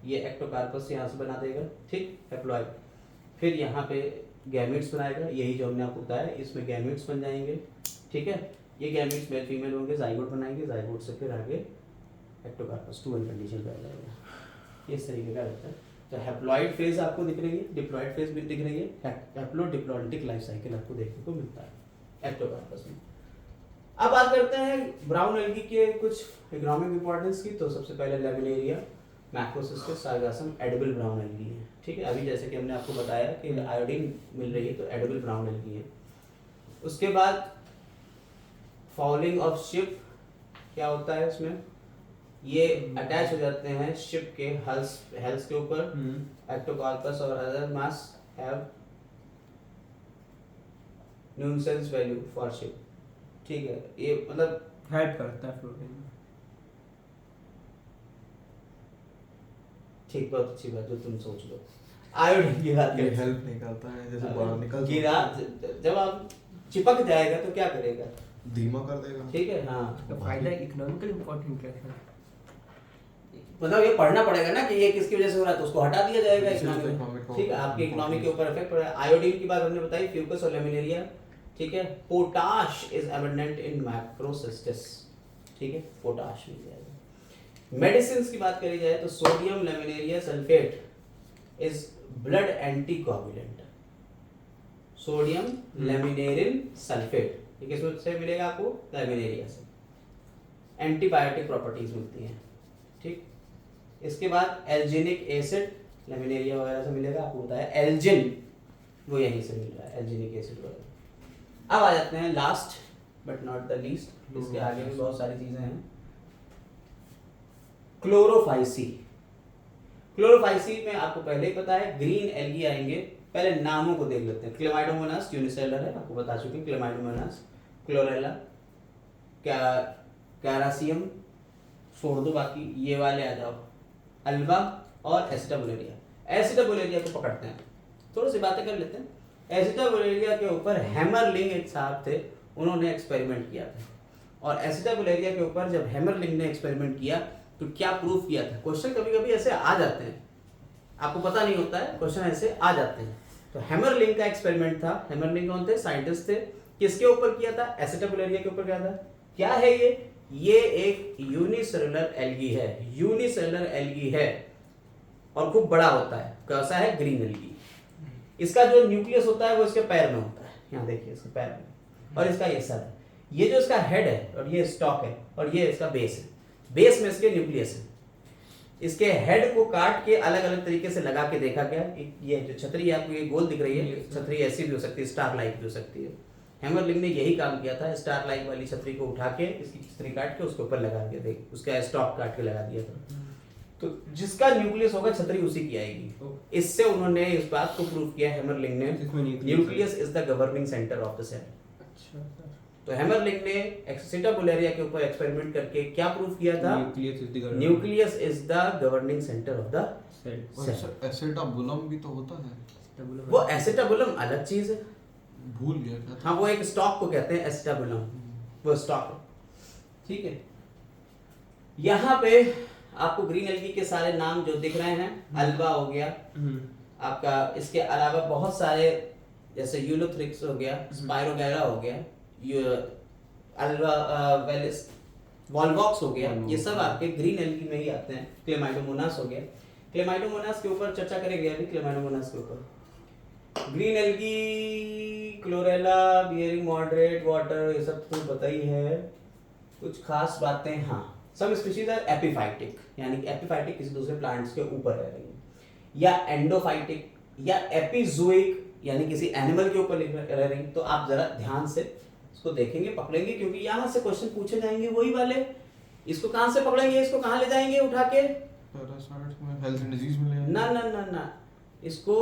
ये एक्टोकार्पस यहाँ से बना देगा, ठीक, हैप्लॉइड। फिर यहाँ पे गैमेट्स बनाएगा, यही जो हमने आपको बताया, इसमें गैमेट्स बन जाएंगे। ठीक है, ये गैमेट्स मेल फीमेल होंगे, जाइगोट बनाएंगे, जाइगोट से फिर आगे एक्टोकार्पस 2n कंडीशन पे आ जाएगा। इस तरीके का रहता है। तो हैप्लॉइड फेज आपको दिख रही है, डिप्लॉइड फेज भी दिख रही है, हैप्लो डिप्लॉइडिक लाइफ साइकिल आपको देखने को मिलता है एक्टोकार्पस में। अब बात करते हैं ब्राउन एल्गी के कुछ इकोनॉमिक इंपॉर्टेंस की। तो सबसे पहले लेमिनेरिया, मैक्रोसिस्टिस, सार्गासम एडिबल ब्राउन एल्गी है। ठीक है, अभी जैसे कि हमने आपको बताया कि आयोडीन मिल रही है तो एडिबल ब्राउन एल्गी है। उसके बाद फाउलिंग ऑफ शिप, क्या होता है इसमें, ये अटैच हो जाते हैं शिप के हेल्स के ऊपर। एक्टोकार्पस और other mass have nuisance value for ship. ठीक है, ये मतलब हेल्प करता है फ्लोटिंग में। ठीक, बहुत अच्छी बात जो तुम सोच लो। आयोडीन की बात ये करें, हेल्प निकलता है, जैसे बाहर निकल गिरा, जब आप चिपक जाएगा तो क्या करेगा, धीमा कर देगा। ठीक है। हाँ, इसका फायदा इकोनॉमिकल इंपॉर्टेंट क्या है? मतलब ये पढ़ना पड़ेगा ना कि ये किसकी वजह से हो रहा है, तो उसको हटा दिया जाएगा This is इकोनॉमिक। economic ठीक है, आपके इकोनॉमी के ऊपर इफेक्ट पड़ रहा है। आयोडीन की बात हमने बताई, फ्यूकस और लेमिनेरिया। ठीक है, पोटाश इज एबंडेंट इन मैक्रोसिस्टिस। ठीक है, पोटाश मिल जाएगा। मेडिसिन की बात करी जाए तो sodium laminaria sulphate is blood anticoagulant. Sodium laminarin sulphate, ये किसमें से मिलेगा आपको, लेमिनेरिया से। एंटीबायोटिक प्रॉपर्टीज मिलती हैं। ठीक, इसके बाद एल्जिनिक एसिड लेमिनेरिया वगैरह से मिलेगा, आपको बताया एल्जिन, वो यहीं से मिल रहा है, एल्जिनिक एसिड वगैरह। अब आ जाते हैं last but not the least, इसके आगे भी बहुत सारी चीजें हैं। क्लोरोफाइसी। क्लोरोफाइसी में आपको पहले ही पता है ग्रीन एल्गी आएंगे। पहले नामों को देख लेते हैं। क्लेमाइडोमोनास यूनिसेलुलर है, आपको बता चुके हैं। क्लेमाइडोमोनास, क्लोरेला, कैरासियम छोड़ दो, बाकी ये वाले आ जाओ, अल्वा और एसिटाबुलेरिया। एसिटाबुलेरिया को पकड़ते हैं, थोड़ी सी बातें कर लेते हैं। एसिटाबुलेरिया के ऊपर हैमरलिंग एक साहब थे, उन्होंने एक्सपेरिमेंट किया था। और एसिटाबुलेरिया के ऊपर जब हैमरलिंग ने एक्सपेरिमेंट किया तो क्या प्रूफ किया था। क्वेश्चन कभी कभी ऐसे आ जाते हैं, आपको पता नहीं होता है, क्वेश्चन ऐसे आ जाते हैं। तो हैमरलिंग का एक्सपेरिमेंट था। हैमरलिंग कौन थे, साइंटिस्ट थे। किसके ऊपर किया था, एसिटाबुलेरिया के ऊपर किया था। क्या है ये एक यूनिसेलुलर एल्गी है, यूनिसेलुलर एल्गी है और खूब बड़ा होता है। कैसा है? Green algae. इसका जो न्यूक्लियस होता है वो इसके पैर में होता है, यहाँ देखिए इसके पैर में, और इसका ये सर है। ये जो इसका हेड है और ये स्टॉक है और ये इसका बेस है, बेस में इसके न्यूक्लियस है। इसके हेड को काट के अलग अलग तरीके से लगा के देखा गया। ये जो छतरी है आपको ये गोल दिख रही है, छतरी ऐसी भी हो सकती है, स्टार लाइक भी हो सकती है। हैमरलिंग ने यही काम किया था, स्टार लाइक वाली छतरी को उठा के इसकी छतरी काट के उसके ऊपर लगा दिया, देख उसका स्टॉक काट के लगा दिया था। तो जिसका न्यूक्लियस होगा छतरी उसी की आएगी। इससे उन्होंने इस बात को प्रूव किया हैमरलिंग ने, nucleus is the governing centre of the cell. अच्छा सर। तो हैमरलिंग ने एक्सिटाबुलेरिया के ऊपर एक्सपेरिमेंट करके क्या प्रूव किया था? Nucleus is the governing centre of the cell. Acetabulum भी तो होता है। वो एसिटाबुलम अलग चीज है, भूल गया क्या था? हाँ वो एक स्टॉक को कहते हैं एसिटाबुलम, वो स्टॉक है। ठीक है, यहाँ पे आपको ग्रीन एल्गी के सारे नाम जो दिख रहे हैं, अल्वा हो गया आपका, इसके अलावा बहुत सारे जैसे यूलोथ्रिक्स हो गया, स्पाइरोगैरा हो गया, अल्वा वेलिस, वॉल्वॉक्स हो गया, ये सब आपके ग्रीन एल्गी में ही आते हैं। क्लेमाइडोमोनास हो गया, क्लेमाइडोमोनास के ऊपर चर्चा करेंगे अभी, क्लेमाइडोमोनास के ऊपर। Green algae, chlorella, bearing moderate water, ये सब तो पता ही है। कुछ खास बातें, हाँ, सम स्पीशीज आर एपिफाइटिक, यानी कि एपिफाइटिक किसी दूसरे प्लांट्स के ऊपर रह रही है, या एंडोफाइटिक या एपिजोइक यानी किसी एनिमल के ऊपर रह रही। तो आप जरा ध्यान से इसको देखेंगे, पकड़ेंगे, क्योंकि यहाँ से क्वेश्चन पूछे जाएंगे वही वाले। इसको कहाँ से पकड़ेंगे, इसको कहाँ ले जाएंगे उठा के? पैरासाइट्स में, हेल्थ एंड डिजीज में ले जाएंगे। ना ना ना ना, इसको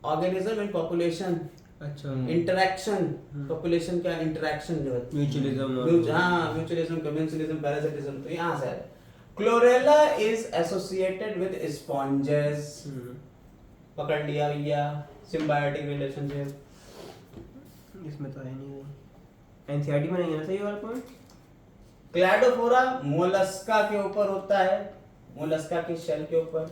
ऑर्गेनिज्म एंड पॉपुलेशन, अच्छा, इंटरेक्शन, पॉपुलेशन का इंटरेक्शन जो है, म्यूचुअलिज्म, हाँ म्यूचुअलिज्म, कमेंसलिज्म, पैरासिटिज्म, तो यहाँ से है। Chlorella is associated with sponges, पकड़ लिया भैया, सिम्बायोटिक रिलेशनशिप। इसमें तो है नहीं, एनसीईआरटी में नहीं है ना सही वाला पॉइंट। क्लैडोफोरा मोलस्का के ऊपर होता है, मोलस्का की शेल के ऊपर।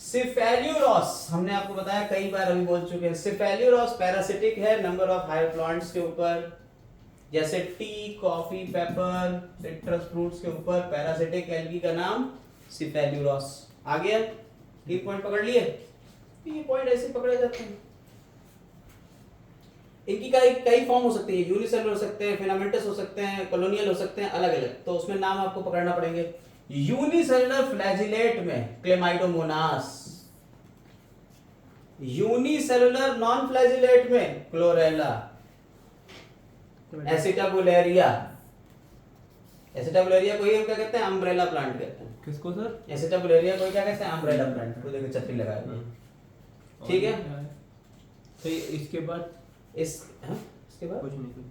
सिफेल्यूरोस, हमने आपको बताया कई बार अभी बोल चुके हैं, सिफेल्यूरोस पैरासिटिक है, नंबर ऑफ हायर प्लांट्स के ऊपर, जैसे T, coffee, paper, citrus fruits के ऊपर पैरासिटिक एल्गी का नाम सिफेल्यूरोस। आ गया? ये पॉइंट पकड़ लिए? ये पॉइंट ऐसे पकड़े जाते हैं। इनकी कई फॉर्म हो सकती है, यूनिसेलुलर हो सकते हैं, फिलामेंटस हो सकते हैं, कॉलोनियल हो सकते हैं, अलग अलग। तो उसमें नाम आपको पकड़ना पड़ेंगे। यूनिसेलुलर फ्लैजिलेट में क्लेमाइडोमोनास, यूनिसेलुलर नॉन फ्लैजिलेट में क्लोरेला, एसिटाबुलेरिया, एसिटाबुलेरिया को ही हम क्या कहते हैं? अम्ब्रेला प्लांट कहते हैं। किसको सर? एसिटाबुलेरिया को क्या कहते हैं? Umbrella plant. को देखो छतरी लगाए हुए, ठीक है। तो इसके बाद इसके बाद कुछ नहीं,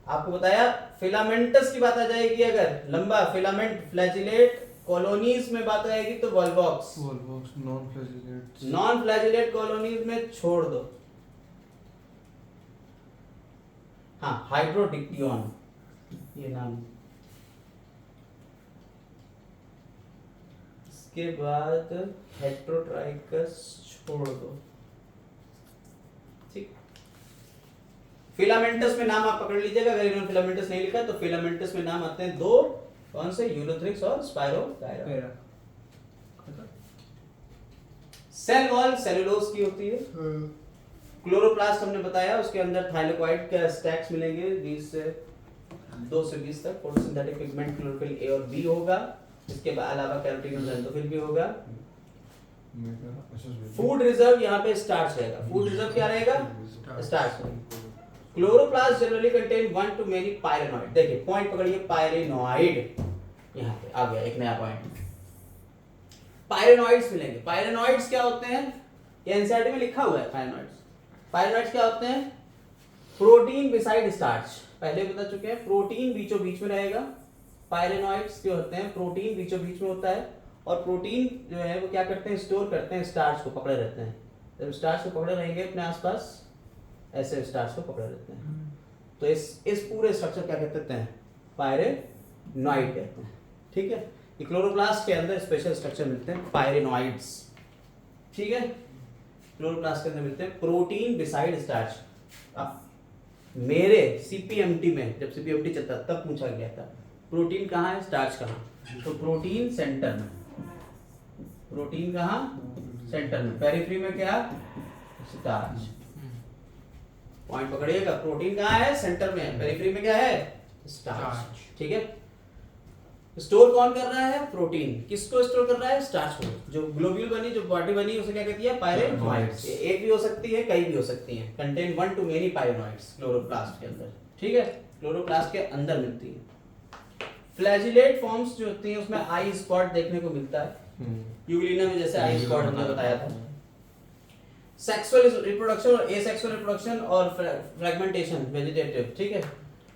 आपको बताया फिलामेंटस की बात आ जाएगी, अगर लंबा फिलामेंट फ्लैजिलेट कॉलोनीज में बात आएगी तो Volvox, non flagellate, non flagellate colonies में छोड़ दो, हाँ, हाइड्रोडिक्टियन ये नाम। इसके बाद हेट्रोट्राइकस छोड़ दो, ठीक। फिलामेंटस में नाम आप पकड़ लीजिएगा, अगर इन्होंने फिलामेंटस नहीं लिखा तो फिलामेंटस में नाम आते हैं दो, कौन से? यूलोथ्रिक्स और स्पाइरोगायरा। सेल वॉल सेलुलोज की होती है। क्लोरोप्लास्ट हमने बताया, उसके अंदर थाइलेकोइड के स्टैक्स मिलेंगे 20 से 2 से 20 तक। फोटोसिंथेटिक पिगमेंट क्लोरोफिल ए और बी होगा, इसके अलावा कैरोटीन और ज़ैंथोफिल भी होगा। फूड रिजर्व यहाँ पे स्टार्च रहेगा। फूड रिजर्व क्या रहेगा? Starch. Chloroplast generally contain 1 to many पायरेनॉइड। देखिए पॉइंट पकड़िए, पायरेनॉइड, यहाँ पे आ गया एक नया पॉइंट। पायरेनॉइड्स मिलेंगे। पायरेनॉइड्स क्या होते हैं? ये एनसीईआरटी में लिखा हुआ है। पायरेनॉइड्स क्या होते हैं? प्रोटीन बिसाइड स्टार्च, पहले बता चुके हैं। प्रोटीन बीचों बीच में रहेगा। पायरेनॉइड्स जो होते हैं प्रोटीन बीचों बीच में होता है, और प्रोटीन जो है वो क्या करते हैं? स्टोर करते हैं, स्टार्च को पकड़े रहते हैं। जब स्टार्च को पकड़े रहेंगे अपने आसपास, ऐसे स्टार्च को पकड़े रहते हैं। तो इस पूरे स्ट्रक्चर क्या कहते हैं? पायरेनॉइड कहते हैं, ठीक है। ये क्लोरोप्लास्ट के अंदर स्पेशल स्ट्रक्चर मिलते हैं, पायरेनॉइड्स। ठीक है, क्लोरोप्लास्ट के अंदर मिलते हैं प्रोटीन बिसाइड स्टार्च। अब मेरे सीपीएमटी में जब सीपीएमटी चलता तब पूछा गया था प्रोटीन कहाँ है, स्टार्च कहाँ, तो प्रोटीन सेंटर में, प्रोटीन कहाँ, सेंटर में, पेरिफेरी में क्या, स्टार्च। पॉइंट पकड़िएगा, प्रोटीन कहाँ है, सेंटर में है, पेरिफेरी में क्या है, स्टार्च। ठीक है, स्टोर कौन कर रहा है, प्रोटीन। किसको स्टोर कर रहा है, स्टार्च को। जो ग्लोब्यूल बनी, जो बॉडी बनी, उसे क्या कहती है, पायरेनोइड्स। एक भी हो सकती है, कई भी हो सकती हैं, contain 1 to many pyrenoids chloroplast के अंदर। ठीक है, क्लोरोप्लास्ट के अंदर मिलती है। फ्लैजिलेट फॉर्म्स जो होती हैं उसमें आई स्पॉट देखने को मिलता है, यूग्लिना में जैसे आई स्पॉट हमने बताया था। सेक्सुअल रिप्रोडक्शन और एसेक्सुअल रिप्रोडक्शन और फ्रेगमेंटेशन वेजिटेटिव। ठीक है,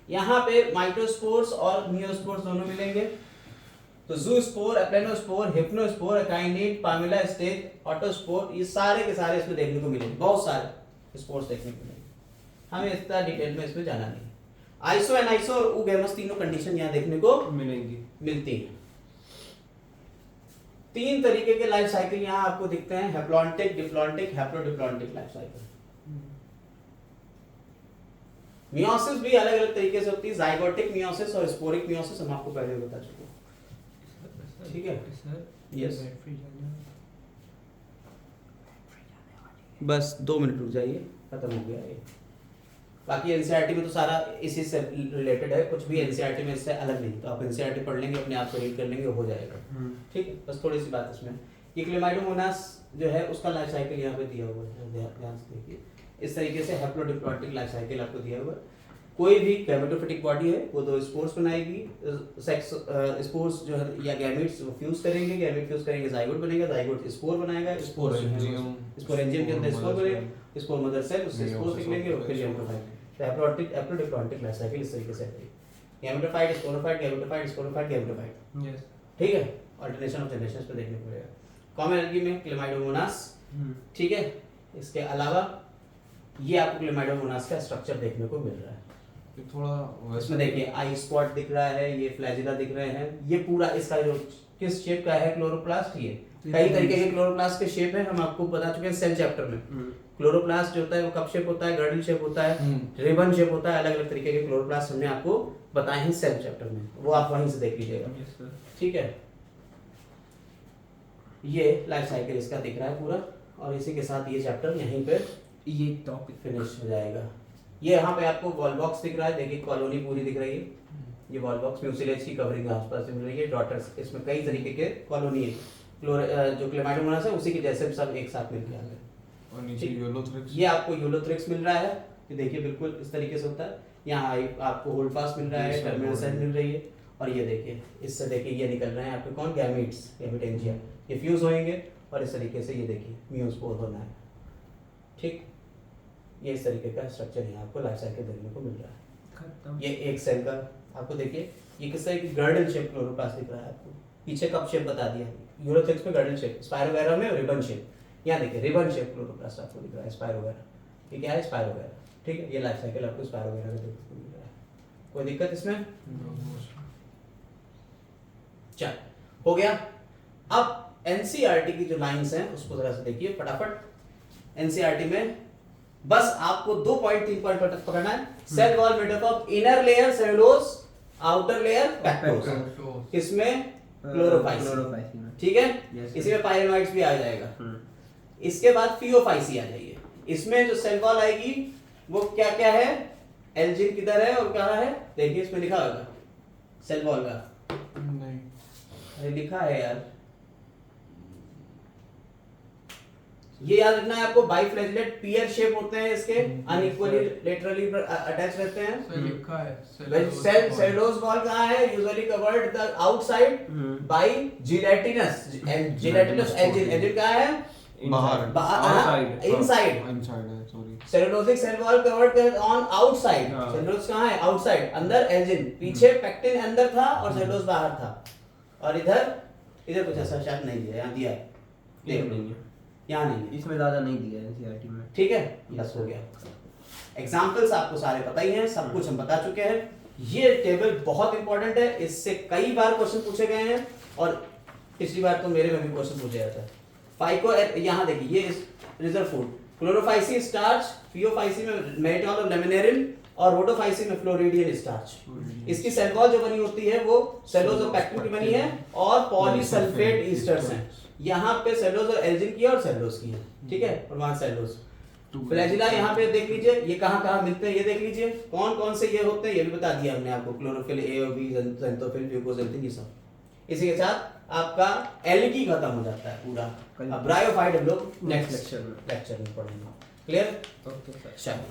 यहाँ पे माइटोस्पोर्स और नियोस्पोर्स दोनों मिलेंगे। तो ज़ूस्पोर, एप्लेनोस्पोर, हिप्नोस्पोर, अकाइनेट, पामिला स्टेज, ऑटोस्पोर, ये सारे के सारे इसमें देखने को मिलेंगे, बहुत सारे स्पोर्स देखने को मिलेंगे। हमें इतना डिटेल में इसमें जाना नहीं। आइसो, एनाइसो और ऊगैमस तीनों कंडीशन यहाँ देखने को मिलती हैं। 3 तरीके के लाइफ साइकिल यहाँ आपको दिखते हैं, haplontic, diplontic, haplodiplontic life cycle. Meiosis भी अलग अलग तरीके से होती है, जाइगोटिक मियोसिस और स्पोरिक मियोसिस हम आपको पहले बता चुके हैं। ठीक है, यस, बस 2 मिनट रुक जाइए, खत्म हो गया ये। बाकी एनसीईआरटी में तो सारा इसी से रिलेटेड है, कुछ भी एनसीईआरटी में इससे अलग नहीं। तो आप एनसीईआरटी पढ़ लेंगे, अपने आप से रीड कर लेंगे, हो जाएगा। ठीक है, बस थोड़ी सी बात इसमें, ये क्लेमाइडोमोनास जो है उसका लाइफ साइकिल यहाँ पे दिया हुआ है, ध्यान से देखिए। इस तरीके से हैप्लोडिप्लॉन्टिक लाइफ साइकिल आपको दिया हुआ है। कोई भी गैमेटोफिटिक बॉडी है वो 2 स्पोर्स बनाएगी, सेक्स स्पोर्स जो है या गैमेट्स वो फ्यूज करेंगे, गैमेट फ्यूज करेंगे, जाइगोट बनेगा, जाइगोट स्पोर बनाएगा, स्पोरेंजियम के अंदर स्पोर बनेगा, स्पोर मदर सेल, उससे स्पोर्स निकलेंगे और फिर गैमेटोफाइट। तो हैप्लोडिप्लॉन्टिक लाइफ साइकिल इस तरीके से है। Gametophyte, sporophyte, gametophyte, sporophyte, gametophyte. Yes, ठीक है, अल्टरनेशन ऑफ जनरेशंस पे देखने को मिलेगा। कॉमन एल्गी में क्लेमाइडोमोनास। ठीक है, इसके अलावा ये आपको क्लेमाइडोमोनास का स्ट्रक्चर देखने को मिल रहा है। थोड़ा इसमें देखिए आई स्पॉट दिख रहा है, ये फ्लैजिला दिख रहे हैं, ये पूरा इसका जो किस शेप का है क्लोरोप्लास्ट। ये कई तरीके के क्लोरोप्लास्ट के शेप है, हम आपको बता चुके हैं सेल चैप्टर में। क्लोरोप्लास्ट जो होता है वो कप शेप होता है, गर्डल शेप होता है, रिबन शेप होता है, अलग अलग तरीके के क्लोरोप्लास्ट हमने आपको बताए हैं सेल चैप्टर में, वो आप वहीं से देख लीजिएगा। ठीक है, ये लाइफ साइकिल इसका दिख रहा है पूरा, और इसी के साथ ये चैप्टर यहीं पे ये टॉपिक फिनिश हो जाएगा। ये यहाँ पे आपको वॉल बॉक्स दिख रहा है, देखिए कॉलोनी पूरी दिख रही है। ये वॉल बॉक्स म्यूसिलेज की कवरिंग आसपास से मिल रही है, डॉटर्स, इसमें कई तरीके के कॉलोनी है। जो क्लेमाइडोमोनास है उसी के जैसे सब एक साथ मिलकर आ गए। और नीचे यूलोथ्रिक्स, ये आपको यूलोथ्रिक्स मिल रहा है, ये देखिए बिल्कुल इस तरीके से होता है। यहाँ आपको होल्ड फास्ट मिल रहा है, टर्मिनल सेल मिल रही है, और ये देखिए इससे देखिए ये निकल रहे हैं आपके कौन, गैमेट्स, गैमेटेंजिया, ये फ्यूज होंगे और इस तरीके से ये देखिए मियोस्पोर होना है। ठीक, ये इस तरीके का स्ट्रक्चर है, आपको लाइफ साइकिल देखने को मिल रहा है। ये एक सेल का आपको देखिए, ये किस तरह की गर्डल शेप क्लोरोप्लास्ट दिख रहा है आपको, पीछे कप शेप बता दिया, यूरोथ्रिक्स में गर्डल शेप, स्पाइरोगैरा में रिबन शेप। यहाँ देखिए रिबन शेप क्लोरोप्लास्ट आपको दिख रहा है, स्पाइरोगैरा, ये क्या है, स्पाइरोगैरा। ठीक है, ये लाइफ साइकिल आपको स्पाइरोगैरा का देखने को मिल रहा है। कोई दिक्कत इसमें? चल, हो गया। अब एनसीईआरटी की जो लाइंस हैं उसको जरा से देखिए फटाफट। एनसीईआरटी में बस आपको 2 पॉइंट 3 पॉइंट पकड़ना है। Cell wall made up of inner layer cellulose, outer layer pectose, किसमें, क्लोरोफाइसिन। ठीक है, इसी में पायरेनोइड्स भी आ जाएगा। इसके बाद फियोफाइसी आ जाइए, इसमें जो सेल वॉल आएगी वो क्या क्या है, एल्जिन किधर है और कहाँ है, देखिए इसमें लिखा होगा सेल वॉल का, नहीं अरे लिखा है यार, ये याद रखना है आपको। बाइफ्लैजिलेट पियर शेप होते हैं इसके, अनइक्वली लेटरली अटैच रहते हैं। लिखा है सेल सेलुलोज वॉल कहाँ है, usually covered the outside by gelatinous, gelatinous algin. Algin कहाँ है, बाहर, इनसाइड, है, sorry. Cellulosic cell wall covered on outside, cellulose कहाँ है, आउटसाइड, अंदर एल्जिन, पीछे पेक्टिन अंदर था और सेलुलोज बाहर था। और इधर कुछ ऐसा शायद नहीं दिया, यहाँ दिया है, देख लीजिए, यहाँ नहीं है, इसमें ज्यादा नहीं दिया है एनसीईआरटी में। ठीक है, बस हो गया। एग्जाम्पल्स आपको सारे पता ही हैं, सब कुछ हम बता चुके हैं। ये टेबल बहुत इंपॉर्टेंट है, इससे कई बार क्वेश्चन पूछे गए हैं, और पिछली बार तो मेरे में भी क्वेश्चन पूछे जाता है। फाइको यहाँ देखिए ये reserve food, Chlorophyceae starch, Phaeophyceae में मेरिटॉल और लेमिनेरिन, और रोडोफाइसी में फ्लोरिडियन स्टार्च। इसकी सेल वॉल जो बनी होती है वो सेलोज और पैक्टिन की बनी है और पॉलीसल्फेट ईस्टर्स हैं। यहाँ पे सेलोज और एल्जिन की है और सेलोज की है, ठीक है, और वहाँ सेलोज। फ्लैजिला यहाँ पे देख लीजिए ये कहाँ मिलते हैं, ये देख लीजिए कौन कौन से ये होते हैं, ये भी बता दिया हमने आपको, क्लोरोफिल ए और बी, ज़ेंथोफिल, फ्यूकोसेंथिन, ये सब। इसी के साथ आपका एल्गी खत्म हो जाता है पूरा। अब ब्रायोफाइट हम लोग नेक्स्ट लेक्चर में पढ़ेंगे। क्लियर? Okay sir. चलो।